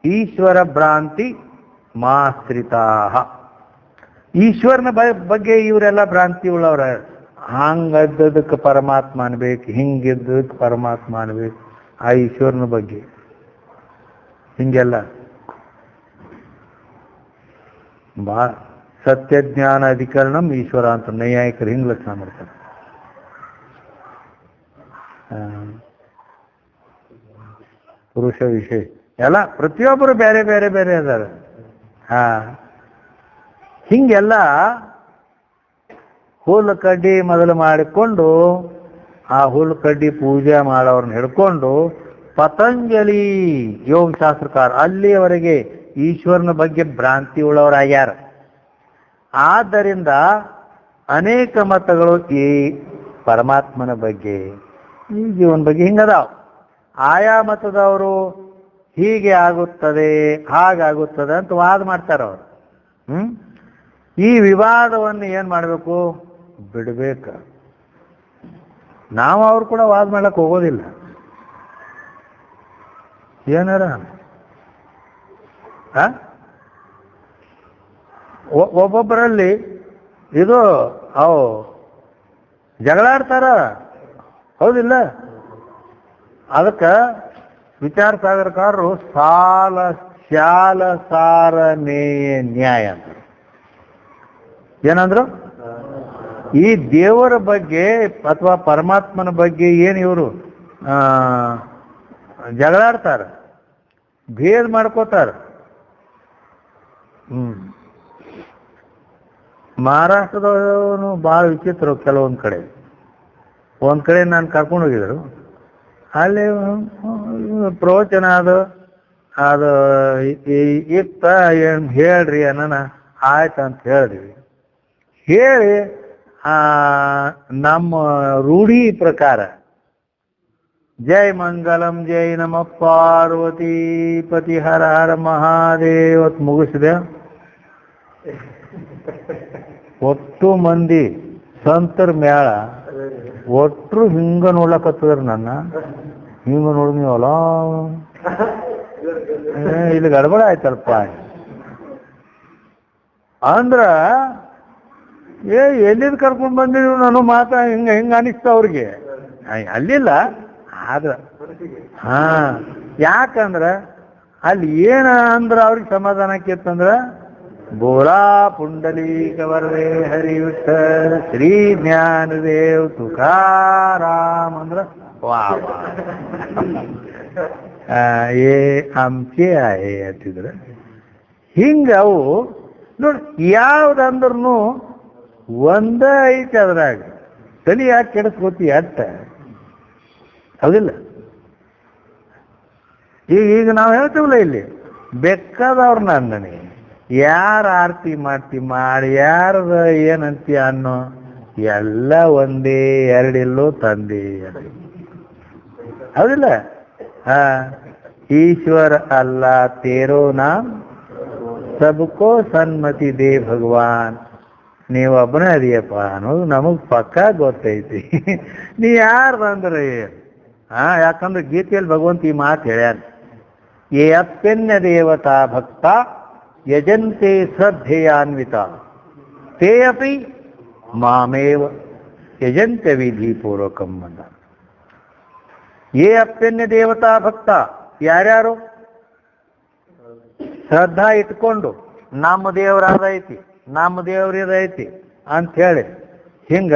ಈಶ್ವರ ಭ್ರಾಂತಿ ಮಾಶ್ರಿತಾ. ಈಶ್ವರನ ಬಗ್ಗೆ ಇವರೆಲ್ಲ ಭ್ರಾಂತಿ ಉಳ್ಳವ್ರ. ಹಂಗದ್ದದಕ್ಕೆ ಪರಮಾತ್ಮ ಅನ್ಬೇಕು, ಹಿಂಗಿದ್ದದಕ್ಕೆ ಪರಮಾತ್ಮ ಅನ್ಬೇಕು, ಆ ಈಶ್ವರನ ಬಗ್ಗೆ ಹಿಂಗೆಲ್ಲ ಬಾ. ಸತ್ಯಜ್ಞಾನ ಅಧಿಕರಣಂ ಈಶ್ವರ ಅಂತ ನೈಯಾಯಿಕರು ಹಿಂಗ್ ಲಕ್ಷಣ ಮಾಡ್ತಾರೆ. ಪುರುಷ ವಿಷಯ ಎಲ್ಲ ಪ್ರತಿಯೊಬ್ಬರು ಬೇರೆ ಬೇರೆ ಬೇರೆ ಅದಾರ. ಹಿಂಗೆಲ್ಲ ಹುಲ್ಲು ಕಡ್ಡಿ ಮೊದಲು ಮಾಡಿಕೊಂಡು ಆ ಹುಲ್ಲು ಕಡ್ಡಿ ಪೂಜೆ ಮಾಡೋರನ್ನ ಹಿಡ್ಕೊಂಡು ಪತಂಜಲಿ ಯೋಗ ಶಾಸ್ತ್ರಕಾರ ಅಲ್ಲಿಯವರೆಗೆ ಈಶ್ವರನ ಬಗ್ಗೆ ಭ್ರಾಂತಿ ಉಳ್ಳವರಾಗ್ಯಾರ. ಆದ್ದರಿಂದ ಅನೇಕ ಮತಗಳು ಈ ಪರಮಾತ್ಮನ ಬಗ್ಗೆ ಈ ಜೀವನ ಬಗ್ಗೆ ಹಿಂಗದಾವ. ಆಯಾ ಮತದವರು ಹೀಗೆ ಆಗುತ್ತದೆ ಹಾಗಾಗುತ್ತದೆ ಅಂತ ವಾದ ಮಾಡ್ತಾರೆ ಅವರು. ಈ ವಿವಾದವನ್ನು ಏನ್ ಮಾಡಬೇಕು? ಬಿಡ್ಬೇಕ. ನಾವು ಅವ್ರು ಕೂಡ ವಾದ ಮಾಡಕ್ ಹೋಗೋದಿಲ್ಲ. ಏನಾರ ಒಬ್ಬೊಬ್ಬರಲ್ಲಿ ಇದು ಅವು ಜಗಳಾಡ್ತಾರ, ಹೌದಿಲ್ಲ? ಅದಕ್ಕೆ ವಿಚಾರ ಸಾಗರಕಾರರು ಶಾಲ ಸಾರ ನೇಯ ನ್ಯಾಯ ಅಂತ ಏನಂದ್ರು? ಈ ದೇವರ ಬಗ್ಗೆ ಅಥವಾ ಪರಮಾತ್ಮನ ಬಗ್ಗೆ ಏನು ಇವರು ಜಗಳಾಡ್ತಾರ, ಭೇದ ಮಾಡ್ಕೋತಾರ. ಮಹಾರಾಷ್ಟ್ರದವನು ಭಾಳ ವಿಚಿತ್ರ. ಕೆಲವೊಂದು ಕಡೆ ಒಂದ್ ಕಡೆ ನಾನು ಕರ್ಕೊಂಡು ಹೋಗಿದ್ರು. ಅಲ್ಲಿ ಪ್ರವಚನ ಅದು ಇತ್ತ ಏನ್ ಹೇಳ್ರಿ ಅನ್ನೋಣ. ಆಯ್ತಂತ ಹೇಳಿದ್ವಿ. ಹೇಳಿ ನಮ್ಮ ರೂಢಿ ಪ್ರಕಾರ ಜೈ ಮಂಗಲಂ ಜೈ ನಮ ಪಾರ್ವತಿ ಪತಿ ಹರ ಹರ ಮಹಾದೇವ. ಮುಗಿಸಿದೆ. ಒಟ್ಟು ಮಂದಿ ಸಂತರ ಮ್ಯಾಳ ಒಟ್ಟರು ಹಿಂಗ ನೋಡ್ಲಕತ್ತದ್ರ ನನ್ನ. ಹಿಂಗ ನೋಡ್ ನೀವಲ್ಲ ಇಲ್ಲಿ ಗಡಬಡ ಆಯ್ತಲ್ಪ ಅಂದ್ರ ಎಲ್ಲಿದ್ ಕರ್ಕೊಂಡ್ ಬಂದಿದ್ರು ನಾನು ಮಾತಾ ಹಿಂಗ ಅನಿಸ್ತ ಅವ್ರಿಗೆ. ಅಲ್ಲಿಲ್ಲ ಆದ್ರ ಯಾಕಂದ್ರ ಅಲ್ಲಿ ಏನ ಅಂದ್ರ ಅವ್ರಿಗೆ ಸಮಾಧಾನ ಆಕೇತಂದ್ರ ಬೋಲಾ ಪುಂಡಲೀಕ ವರದೆ ಹರಿ ವಿಠ್ಠಲ ಶ್ರೀ ಜ್ಞಾನದೇವ್ ತುಕಾರಾಮ್ ಅಂದ್ರ ವಾ ಏ ಆಮಕೆ ಆಯೇ ಅಂತಿದ್ರ. ಹಿಂಗ ಅವು ನೋಡಿ ಯಾವ್ದಂದ್ರೂ ಒಂದ ಐತಿ ಅದ್ರಾಗ. ತಲೆ ಯಾಕೆ ಕೆಡಿಸ್ಕೋತಿ ಅಟ್ಟ ಹೌದಿಲ್ಲ? ಈಗ ನಾವು ಹೇಳ್ತೀವಲ್ಲ ಇಲ್ಲಿ ಬೇಕಾದವ್ರನ್ನ ಅಂದನಿ ಯಾರ ಆರತಿ ಮಾಡಿ ಯಾರದ ಏನಂತೀಯ ಅನ್ನೋ ಎಲ್ಲ ಒಂದೇ ಎರಡಿಲ್ಲೋ ತಂದೆ ಹೌದಿಲ್ಲ? ಈಶ್ವರ ಅಲ್ಲ ತೇರೋ ನಾಮ್ ಸಬ್ಕೋ ಸನ್ಮತಿ ದೇ ಭಗವಾನ್. ನೀವು ಒಬ್ಬನೇ ಅದೀಯಪ್ಪ ಅನ್ನೋದು ನಮಗ್ ಪಕ್ಕ ಗೊತ್ತೈತಿ. ನೀ ಯಾರು ಬಂದ್ರಿ? ಯಾಕಂದ್ರೆ ಗೀತೆಯಲ್ಲಿ ಭಗವಂತ ಈ ಮಾತು ಹೇಳ್ಯಾನ, ಏ ಅಪ್ಯನ್ಯ ದೇವತಾ ಭಕ್ತ ಯಜಂತೆ ಶ್ರದ್ಧೆಯಾನ್ವಿತ ತೇ ಅಪಿ ಮಾಮೇವ ಯಜಂತೆ ವಿಧಿ ಪೂರ್ವಕಂ ಅಂದ. ಏ ಅಪ್ಯನ್ಯ ದೇವತಾ ಭಕ್ತ, ಯಾರ್ಯಾರು ಶ್ರದ್ಧಾ ಇಟ್ಕೊಂಡು ನಮ್ಮ ದೇವರಾದೈತಿ ನಮ್ಮ ದೇವ್ರಿದೈತಿ ಅಂತ ಹೇಳಿ ಹಿಂಗ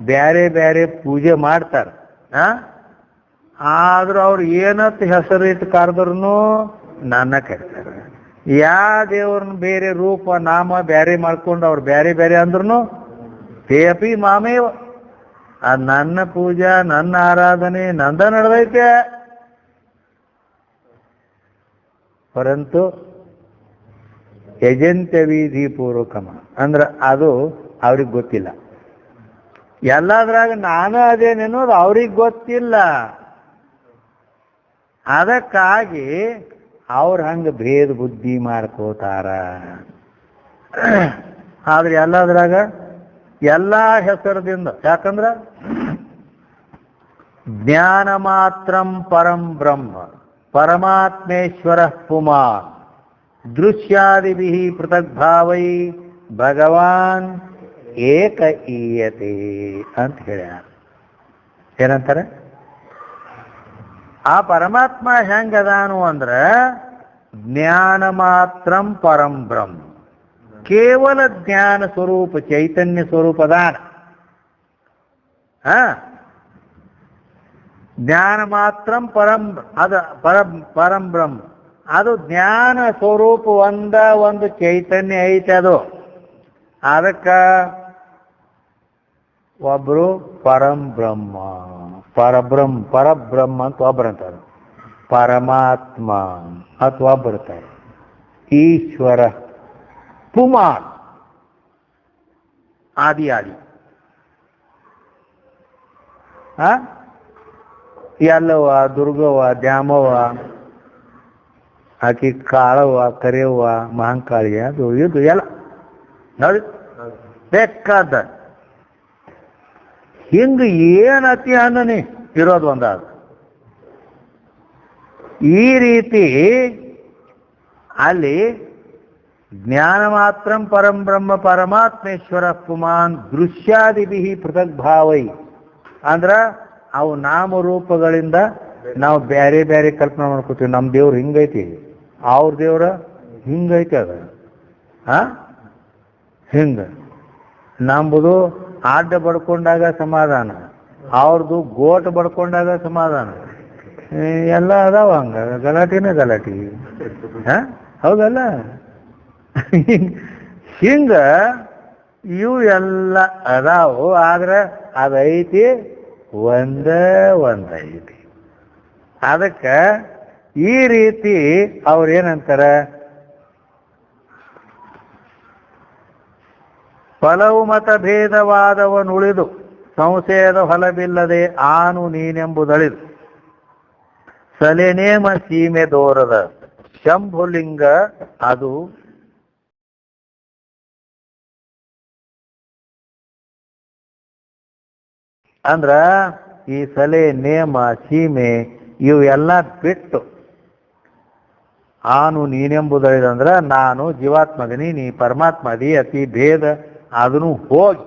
ಬ್ಯಾರೆ ಬ್ಯಾರೆ ಪೂಜೆ ಮಾಡ್ತಾರ. ಆದ್ರೂ ಅವ್ರು ಏನತ್ ಹೆಸರು ಇಟ್ಟು ಕರೆದ್ರು ನನ್ನ ಕರೀತಾರೆ. ಯಾವ ದೇವ್ರನ್ನ ಬೇರೆ ರೂಪ ನಾಮ ಬ್ಯಾರೆ ಮಾಡ್ಕೊಂಡು ಅವ್ರು ಬ್ಯಾರೆ ಬ್ಯಾರೆ ಅಂದ್ರೂ ತೇಪಿ ಮಾಮೇವ, ಅದು ನನ್ನ ಪೂಜಾ ನನ್ನ ಆರಾಧನೆ ನಂದ ನಡೆದೈತೆ. ಪರಂತು ಯಜಂತ್ಯ ವಿಧಿ ಪೂರ್ವಕಮ ಅಂದ್ರೆ ಅದು ಅವ್ರಿಗೆ ಗೊತ್ತಿಲ್ಲ. ಎಲ್ಲದ್ರಾಗ ನಾನು ಅದೇನೇನೋದು ಅವ್ರಿಗೆ ಗೊತ್ತಿಲ್ಲ. ಅದಕ್ಕಾಗಿ ಅವ್ರು ಹಂಗೆ ಭೇದ ಬುದ್ಧಿ ಮಾಡ್ಕೋತಾರ. ಆದ್ರೆ ಎಲ್ಲದ್ರಾಗ ಎಲ್ಲ ಹೆಸರದಿಂದ, ಯಾಕಂದ್ರ ಜ್ಞಾನ ಮಾತ್ರಂ ಪರಂ ಬ್ರಹ್ಮ ಪರಮಾತ್ಮೇಶ್ವರ ಪುಮಾನ್ ದೃಶ್ಯಾದಿಭಿ ಪೃಥಗ್ಭಾವೈ ಭಗವಾನ್ ಏಕ ಈಯತೆ ಅಂತ ಹೇಳ್ಯಾರ. ಏನಂತಾರೆ? ಆ ಪರಮಾತ್ಮ ಹೆಂಗದಾನು ಅಂದ್ರ ಜ್ಞಾನ ಮಾತ್ರಂ ಪರಂ ಬ್ರಹ್ಮ, ಕೇವಲ ಜ್ಞಾನ ಸ್ವರೂಪ ಚೈತನ್ಯ ಸ್ವರೂಪದಾನ. ಜ್ಞಾನ ಮಾತ್ರಂ ಪರಂ, ಅದು ಪರಂ ಬ್ರಹ್ಮ, ಅದು ಜ್ಞಾನ ಸ್ವರೂಪ ಒಂದು ಚೈತನ್ಯ ಐತೆ. ಅದು ಅದಕ್ಕ ಒಬ್ರು ಪರಂ ಬ್ರಹ್ಮ ಪರಬ್ರಹ್ಮ ಅಂತ ಒಬ್ಬರಂತಾರೆ, ಪರಮಾತ್ಮ ಅಥವಾ ಒಬ್ಬರ್ತಾರೆ, ಈಶ್ವರ ಪುಮಾನ್ ಆದಿ ಎಲ್ಲವ ದುರ್ಗವ್ವ ದ್ಯಾಮವ್ವ ಆಕಿ ಕಾಳವ್ವ ಕರಿಯವ್ವ ಮಹಾಂಕಾಳಿ ಅದು ಇದು ಎಲ್ಲ ನೋಡಿ ಬೇಕಾದ ಹಿಂಗ ಏನತಿ ಅನ್ನನಿ ಇರೋದು ಒಂದಾದ. ಈ ರೀತಿ ಅಲ್ಲಿ ಜ್ಞಾನ ಮಾತ್ರಂ ಪರಂ ಬ್ರಹ್ಮ ಪರಮಾತ್ಮೇಶ್ವರ ಪುಮಾನ್ ದೃಶ್ಯಾದಿಭಿ ಪೃಥಗ್ಭಾವೈ ಅಂದ್ರ ಅವು ನಾಮರೂಪಗಳಿಂದ ನಾವು ಬೇರೆ ಬೇರೆ ಕಲ್ಪನೆ ಮಾಡ್ಕೋತೀವಿ. ನಮ್ಮ ದೇವ್ರು ಹಿಂಗೈತಿ, ಅವ್ರ ದೇವ್ರ ಹಿಂಗೈತಿ. ಅದ ಹಿಂಗ ನಂಬುದು ಆಡ್ಡ ಬಡ್ಕೊಂಡಾಗ ಸಮಾಧಾನ, ಅವ್ರದ್ದು ಗೋಟ್ ಬಡ್ಕೊಂಡಾಗ ಸಮಾಧಾನ. ಎಲ್ಲ ಅದಾವ ಹಂಗ ಗಲಾಟಿನೇ ಗಲಾಟಿ. ಹೌದಲ್ಲ? ಹಿಂಗ ಇವು ಎಲ್ಲ ಅದಾವು. ಆದ್ರೆ ಅದೈತಿ ಒಂದೈತಿ. ಅದಕ್ಕೆ ಈ ರೀತಿ ಅವ್ರೇನಂತಾರ, ಫಲವು ಮತ ಭೇದವಾದವನುಳಿದು ಸಂಶಯದ ಫಲವಿಲ್ಲದೆ ಆನು ನೀನೆಂಬುದಳಿದು ಸಲೆನೇಮ ಸೀಮೆ ದೋರದ ಶಂಭುಲಿಂಗ ಅದು ಅಂದ್ರ ಈ ಸಲೆ ನೇಮ ಸೀಮೆ ಇವೆಲ್ಲ ಬಿಟ್ಟು ಆನು ನೀನೆಂಬುದಳಿದಂದ್ರ ನಾನು ಜೀವಾತ್ಮಗನಿ ನೀ ಪರಮಾತ್ಮದಿ ಅತಿ ಭೇದ ಅದನ್ನು ಹೋಗಿ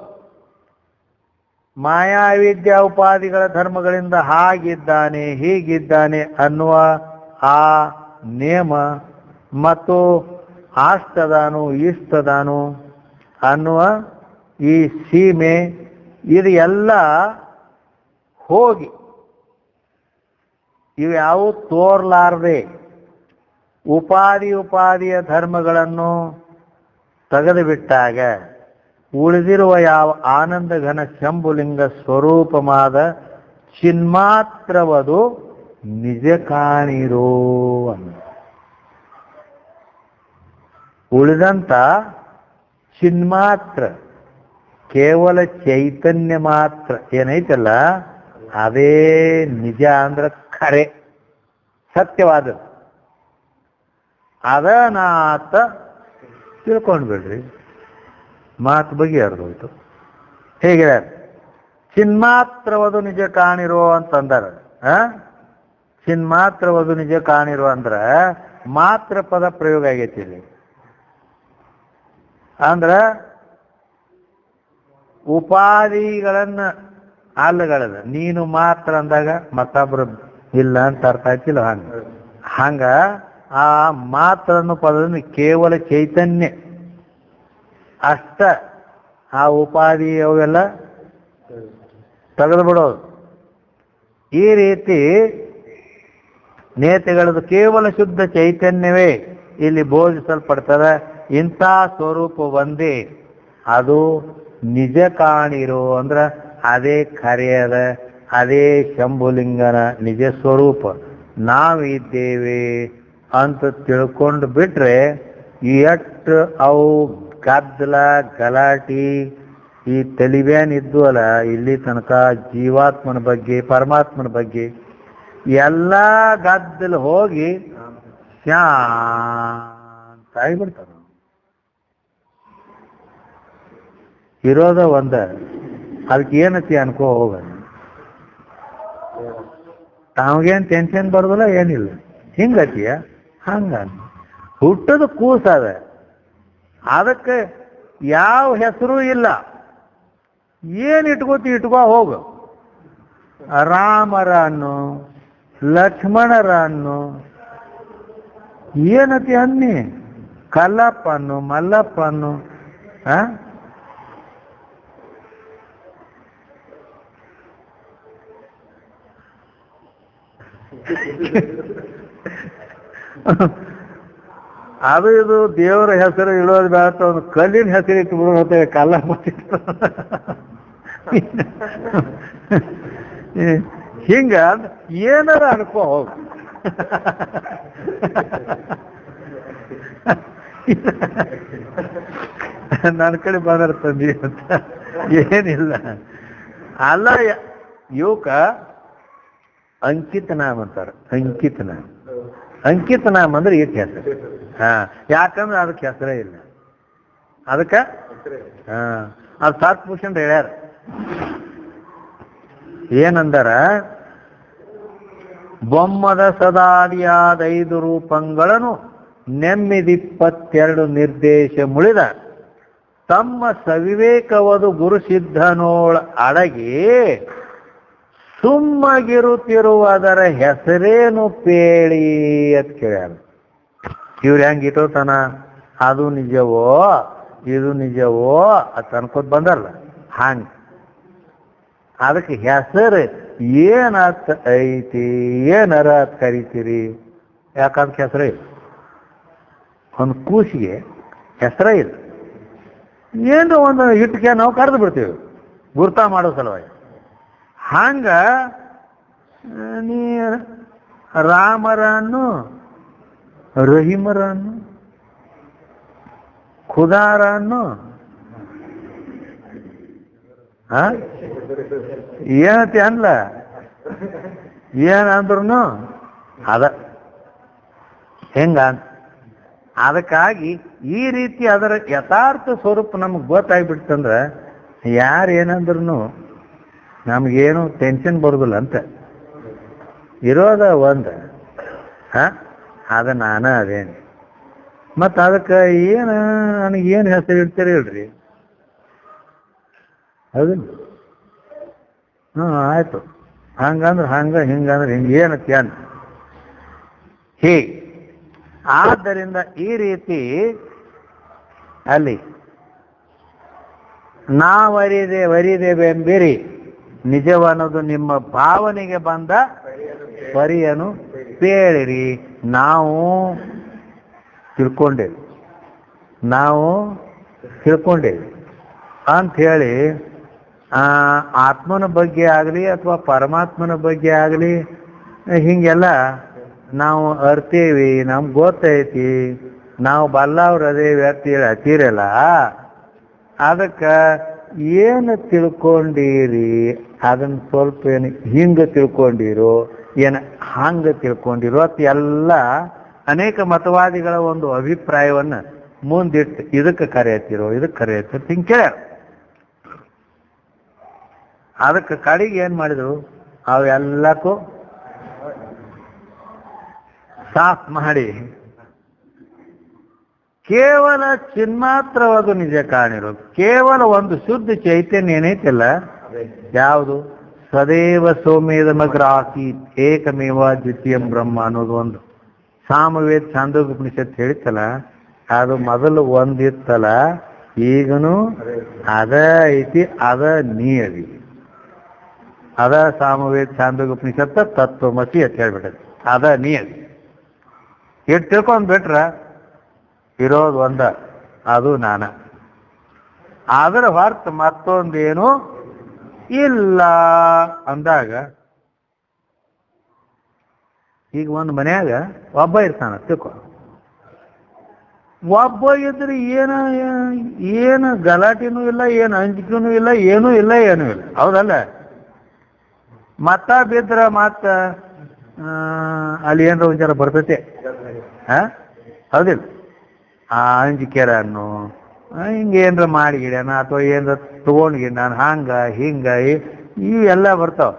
ಮಾಯಾ ವಿದ್ಯಾ ಉಪಾಧಿಗಳ ಧರ್ಮಗಳಿಂದ ಹಾಗಿದ್ದಾನೆ ಹೀಗಿದ್ದಾನೆ ಅನ್ನುವ ಆ ನೇಮ ಮತ್ತು ಆಸ್ತದಾನು ಇಷ್ಟದಾನು ಅನ್ನುವ ಈ ಸೀಮೆ ಇದು ಎಲ್ಲ ಹೋಗಿ ಇವು ಯಾವ ತೋರ್ಲಾರ್ದೆ ಉಪಾಧಿಯ ಧರ್ಮಗಳನ್ನು ತೆಗೆದು ಬಿಟ್ಟಾಗ ಉಳಿದಿರುವ ಯಾವ ಆನಂದ ಘನ ಶಂಭುಲಿಂಗ ಸ್ವರೂಪವಾದ ಚಿನ್ಮಾತ್ರವದು ನಿಜ ಕಾಣಿರೋ ಅನ್ನ ಉಳಿದಂತ ಚಿನ್ಮಾತ್ರ ಕೇವಲ ಚೈತನ್ಯ ಮಾತ್ರ ಏನೈತಲ್ಲ ಅದೇ ನಿಜ ಅಂದ್ರೆ ಖರೆ ಸತ್ಯವಾದದ್ದು ಅದನಾತ ತಿಳ್ಕೊಂಡ್ಬಿಡ್ರಿ ಮಾತು ಬಗೆಹರಿದೋಯ್ತು. ಹೇಗೆ ಚಿನ್ಮಾತ್ರವದು ನಿಜ ಕಾಣಿರೋ ಅಂತಂದಾರ. ಚಿನ್ಮಾತ್ರವದು ನಿಜ ಕಾಣಿರೋ ಅಂದ್ರ ಮಾತ್ರ ಪದ ಪ್ರಯೋಗ ಆಗೈತಿ ಇಲ್ಲಿ. ಅಂದ್ರ ಉಪಾಧಿಗಳನ್ನ ಅಲ್ಲಗಳದ ನೀನು ಮಾತ್ರ ಅಂದಾಗ ಮತ್ತೊಬ್ರು ಇಲ್ಲ ಅಂತ ಅರ್ಥ ಆಯ್ತಿಲ್ಲ. ಹಂಗ ಆ ಮಾತ್ರ ಅನ್ನೋ ಪದದಿಂದ ಕೇವಲ ಚೈತನ್ಯ ಅಷ್ಟ ಆ ಉಪಾಧಿ ಅವೆಲ್ಲ ತೆಗೆದು ಬಿಡೋದು. ಈ ರೀತಿ ನೇತಿಗಳದ್ದು ಕೇವಲ ಶುದ್ಧ ಚೈತನ್ಯವೇ ಇಲ್ಲಿ ಬೋಧಿಸಲ್ಪಡ್ತದೆ. ಇಂಥ ಸ್ವರೂಪ ಒಂದೇ ಅದು ನಿಜ ಕಾಣಿರೋ ಅಂದ್ರ ಅದೇ ಖರೆಯದ, ಅದೇ ಶಂಭುಲಿಂಗನ ನಿಜ ಸ್ವರೂಪ ನಾವಿದ್ದೇವೆ ಅಂತ ತಿಳ್ಕೊಂಡು ಬಿಟ್ರೆ ಎಷ್ಟು ಅವು ಗದ್ದಲ ಗಲಾಟಿ ಈ ತಲಿಬ್ಯಾನ್ ಇದ್ದು ಅಲ್ಲ ಇಲ್ಲಿ ತನಕ ಜೀವಾತ್ಮನ ಬಗ್ಗೆ ಪರಮಾತ್ಮನ ಬಗ್ಗೆ ಎಲ್ಲ ಗದ್ದಲ ಹೋಗಿ ಶಾಂತ ಆಗಿಬಿಡ್ತಾರ. ಇರೋದ ಒಂದ ಅದಕ್ಕೆ ಏನತಿ ಅನ್ಕೋ ಹೋಗ, ತಾವಗೇನು ಟೆನ್ಷನ್ ಬರೋದಿಲ್ಲ ಏನಿಲ್ಲ. ಹಿಂಗತಿಯ ಹಂಗ ಹುಟ್ಟದ ಕೂಸದ ಅದಕ್ಕೆ ಯಾವ ಹೆಸರು ಇಲ್ಲ. ಏನು ಇಟ್ಕೋ ಹೋಗು. ರಾಮರ ಅನ್ನು ಲಕ್ಷ್ಮಣರ ಅನ್ನು ಏನತಿ ಅನ್ನಿ, ಕಲ್ಲಪ್ಪ ಅನ್ನು ಮಲ್ಲಪ್ಪ ಅನ್ನು ಅದು ಇದು ದೇವರ ಹೆಸರು ಇಡೋದು ಬೇಡ, ಒಂದು ಕಲ್ಲಿನ ಹೆಸರು ಇಟ್ಬಿಡೋತ್ತೆ ಕಲ್ಲಪ್ಪ. ಹಿಂಗ ಏನಾರ ಅನ್ಕೋ ಹೋಗು. ನನ್ನ ಕಡೆ ಬಂದಾರ ತಂದಿ ಅಂತ ಏನಿಲ್ಲ. ಅಲ್ಲ ಇವಕ್ಕ ಅಂಕಿತ ನಾಮ ಅಂತಾರೆ. ಅಂಕಿತ ನಾಮ ಅಂದ್ರೆ ಇಟ್ ಹೆಸರು. ಯಾಕಂದ್ರೆ ಅದಕ್ಕೆ ಹೆಸರೇ ಇಲ್ಲ. ಅದಕ್ಕ ಅದು ಸಾತ್ಭೂಷಣ್ ಹೇಳ್ಯಾರ. ಏನಂದಾರ, ಬೊಮ್ಮದ ಸದಾದಿಯಾದ 5 ರೂಪಗಳನ್ನು ನೆಮ್ಮಿದಿ22 ನಿರ್ದೇಶ ಮುಳಿದ ತಮ್ಮ ಸವಿವೇಕವದು ಗುರುಸಿದ್ಧನೋಳ ಅಡಗಿ ಸುಮ್ಮಗಿರುತ್ತಿರುವುದರ ಹೆಸರೇನು ಪೇಳಿ ಅಂತ ಕೇಳ್ಯಾರ. ಇವ್ರು ಹೆಂಗೆ ಇಟ್ಟೋತಾನ, ಅದು ನಿಜವೋ ಇದು ನಿಜವೋ ಅಂತ ಅನ್ಕೋತ ಬಂದಲ್ಲ ಹಂಗ. ಅದಕ್ಕೆ ಹೆಸರು ಏನತ್ ಐತಿ, ಏನರ ಅಂತ ಕರಿತೀರಿ. ಯಾಕಂದ್ರೆ ಹೆಸರೇ ಇಲ್ಲ. ಒಂದು ಕೂಸಿಗೆ ಹೆಸರ ಇಲ್ಲ. ಏನು ಒಂದು ಹಿಟ್ಟಿಗೆ ನಾವು ಕರೆದು ಬಿಡ್ತೀವಿ ಗುರ್ತಾ ಮಾಡೋ ಸಲುವಾಗಿ. ಹಂಗ ನೀ ರಾಮರನ್ನು ರಹೀಮರನ್ನು ಖುದಾರನ್ನು ಏನತಿ ಅನ್ಲ ಏನಂದ್ರು ಅದ ಹೆಂಗ. ಅದಕ್ಕಾಗಿ ಈ ರೀತಿ ಅದರ ಯಥಾರ್ಥ ಸ್ವರೂಪ ನಮಗೆ ಗೊತ್ತಾಗ್ಬಿಡ್ತಂದ್ರೆ ಯಾರು ಏನಂದ್ರೂ ನಮಗೇನು ಟೆನ್ಷನ್ ಬರೋದಿಲ್ಲ ಅಂತ. ಇರೋದ ಒಂದು ಅದು ನಾನು ಅದೇನು. ಮತ್ತು ಅದಕ್ಕೆ ಏನು ನನಗೇನು ಹೆಸರು ಇಡ್ತೀರಿ ಹೇಳ್ರಿ. ಹೌದು. ಆಯಿತು. ಹಂಗಂದ್ರೆ ಹಂಗೆ, ಹಿಂಗಂದ್ರೆ ಹಿಂಗೆ, ಏನಕ್ಕೆ ಅಂತ ಹೀಗೆ. ಆದ್ದರಿಂದ ಈ ರೀತಿ ಅಲ್ಲಿ ನಾವರಿದೇವೆಂಬಿರಿ ನಿಜವನ್ನೋದು ನಿಮ್ಮ ಭಾವನೆಗೆ ಬಂದ ಪರಿಯನ್ನು ಕೇಳಿರಿ. ನಾವು ತಿಳ್ಕೊಂಡೇವಿ ಅಂಥೇಳಿ ಆತ್ಮನ ಬಗ್ಗೆ ಆಗಲಿ ಅಥವಾ ಪರಮಾತ್ಮನ ಬಗ್ಗೆ ಆಗಲಿ ಹೀಗೆಲ್ಲ ನಾವು ಅರ್ತೀವಿ, ನಮ್ಗೆ ಗೊತ್ತೈತಿ, ನಾವು ಬಲ್ಲವ್ರು ಅದೇವಿ ಅಂತೇಳಿ ಹತ್ತೀರಲ್ಲ. ಅದಕ್ಕೆ ಏನು ತಿಳ್ಕೊಂಡಿರಿ ಅದನ್ನು ಸ್ವಲ್ಪ ಏನು ಹಿಂಗೆ ತಿಳ್ಕೊಂಡಿರೋ ಏನು ಹಂಗೆ ತಿಳ್ಕೊಂಡಿರೋ ಅಂತ ಎಲ್ಲ ಅನೇಕ ಮತವಾದಿಗಳ ಒಂದು ಅಭಿಪ್ರಾಯವನ್ನು ಮುಂದಿಟ್ಟು ಇದಕ್ಕೆ ಕರೆಯತ್ತಿರೋ ಇದಕ್ಕೆ ಕರೆಯತ್ತಿರೋ ಹಿಂಗೆ ಕೇಳ್ಯಾರ. ಅದಕ್ಕೆ ಕಡೆಗೆ ಏನು ಮಾಡಿದರು, ಅವೆಲ್ಲಕ್ಕೂ ಸಾಫ್ ಮಾಡಿ ಕೇವಲ ಚಿನ್ಮಾತ್ರವಾದ ನಿಜ ಕಾಣಿರೋದು. ಕೇವಲ ಒಂದು ಶುದ್ಧ ಚೈತನ್ಯ ಏನೈತಿಲ್ಲ, ಯಾವುದು ಸದೇವ ಸೌಮ್ಯದಮಗ್ರಾಸೀತ್ ಏಕಮೇವ ದ್ವಿತೀಯಂ ಬ್ರಹ್ಮ ಅನ್ನೋದು ಒಂದು ಸಾಮವೇದ ಛಾಂದೋಗ್ಯೋಪನಿಷತ್ ಹೇಳಿತ್ತಲ್ಲ, ಅದು ಮೊದಲು ಒಂದಿತ್ತಲ್ಲ, ಈಗನು ಅದ ಐತಿ, ಅದ ನೀ ಅದಿ. ಅದ ಸಾಮವೇದ ಛಾಂದೋಗ್ಯೋಪನಿಷತ್ ತತ್ವಮಸಿ ಅಂತ ಹೇಳ್ಬಿಟ್ಟದ. ಅದ ನೀ ಅದಿ. ಇಟ್ಟು ತಿಳ್ಕೊಂಡ್ಬಿಟ್ರ ಇರೋದು ಒಂದ, ಅದು ನಾನ. ಅದರ ಹೊರತು ಮತ್ತೊಂದೇನು ಇಲ್ಲ ಅಂದಾಗ, ಈಗ ಒಂದು ಮನ್ಯಾಗ ಒಬ್ಬ ಇರ್ತಾನ ತಿಳ್ಕೊ. ಒಬ್ಬ ಇದ್ರೆ ಏನು ಗಲಾಟೆನೂ ಇಲ್ಲ, ಏನು ಅಂಜಿಕೆನೂ ಇಲ್ಲ, ಏನೂ ಇಲ್ಲ. ಹೌದಲ್ಲ? ಮತ್ತ ಬಿದ್ರ ಮತ್ತ ಅಲ್ಲಿ ಏನರ ವಿಚಾರ ಬರ್ತೈತೆ. ಹೌದಿಲ್ಲ? ಆ ಅಂಜಿಕೆರನ್ನು ಹಿಂಗೇನ್ರ ಮಾಡಿಗಿಡ್ಯಾನ ಅಥವಾ ಏನರ ತಗೊಂಡ್ಗಿ ನಾನು ಹಂಗ ಹಿಂಗ ಇವೆಲ್ಲ ಬರ್ತಾವ.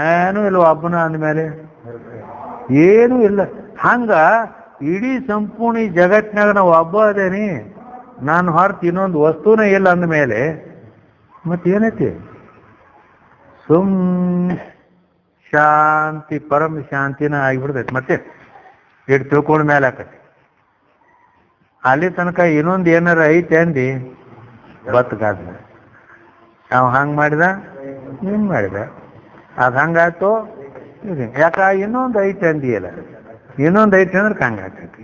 ಏನೂ ಇಲ್ಲ ಒಬ್ಬನ ಅಂದಮೇಲೆ ಏನೂ ಇಲ್ಲ. ಹಂಗ ಇಡೀ ಸಂಪೂರ್ಣ ಜಗತ್ತಿನಾಗ ನಾವು ಒಬ್ಬ ಅದೇನಿ, ನಾನು ಹೊರತು ಇನ್ನೊಂದು ವಸ್ತುನೇ ಇಲ್ಲ ಅಂದಮೇಲೆ ಮತ್ತೇನೈತಿ? ಶಾಂತಿ, ಪರಮ ಶಾಂತಿನ ಆಗಿಬಿಡ್ತೈತಿ. ಮತ್ತೆ ಇಟ್ಟು ತಿಳ್ಕೊಂಡ ಮೇಲೆ ಆಕತಿ. ಅಲ್ಲಿ ತನಕ ಇನ್ನೊಂದು ಏನಾರ ಐತೆ ಅಂದು ಬತ್ತಗಾದ ನಾವು ಹಂಗೆ ಮಾಡಿದ, ಹಿಂಗೆ ಮಾಡಿದ, ಅದು ಹಂಗಾಯ್ತು. ಯಾಕ ಇನ್ನೊಂದು ಐತೆ ಅಂದಿಯಲ್ಲ, ಇನ್ನೊಂದು ಐತೆ ಅಂದ್ರೆ ಹಂಗಾಗ್ತೈತಿ.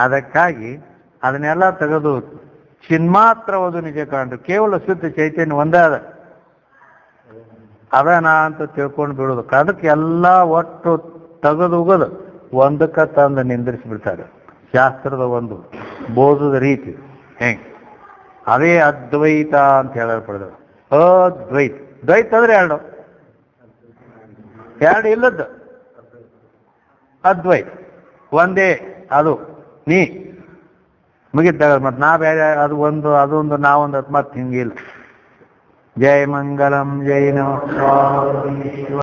ಅದಕ್ಕಾಗಿ ಅದನ್ನೆಲ್ಲ ತೆಗೆದು ಚಿನ್ಮಾತ್ರವಾದ ನಿಜ ಕಾಣ್ರು, ಕೇವಲ ಶುದ್ಧ ಚೈತನ್ಯ ಒಂದಾದ ಅದನಾ ಅಂತ ತಿಳ್ಕೊಂಡು ಬಿಡೋದು. ಅದಕ್ಕೆ ಎಲ್ಲ ಒಟ್ಟು ತೆಗೆದು ಉಗದು ಒಂದಕ್ಕೆ ತಂದು ನಿಂದಿರಿಸಿಬಿಡ್ತಾರೆ. ಶಾಸ್ತ್ರದ ಒಂದು ಬೋಧದ ರೀತಿ ಹೆಂಗೆ, ಅದೇ ಅದ್ವೈತ ಅಂತ ಹೇಳಲ್ಪಡ್ದು. ಅದ್ವೈತ, ದ್ವೈತ ಅಂದ್ರೆ ಎರಡು ಇಲ್ಲದ್ದು ಅದ್ವೈತ, ಒಂದೇ ಅದು ನೀ ಮುಗಿತ. ಮತ್ತು ನಾ ಬೇರೆ, ಅದು ಒಂದು ಅದೊಂದು ನಾವೊಂದು ಮತ್ತೆ ಹಿಂಗಿಲ್ಲ. ಜಯ ಮಂಗಲಂ, ಜೈ ನಮಃ.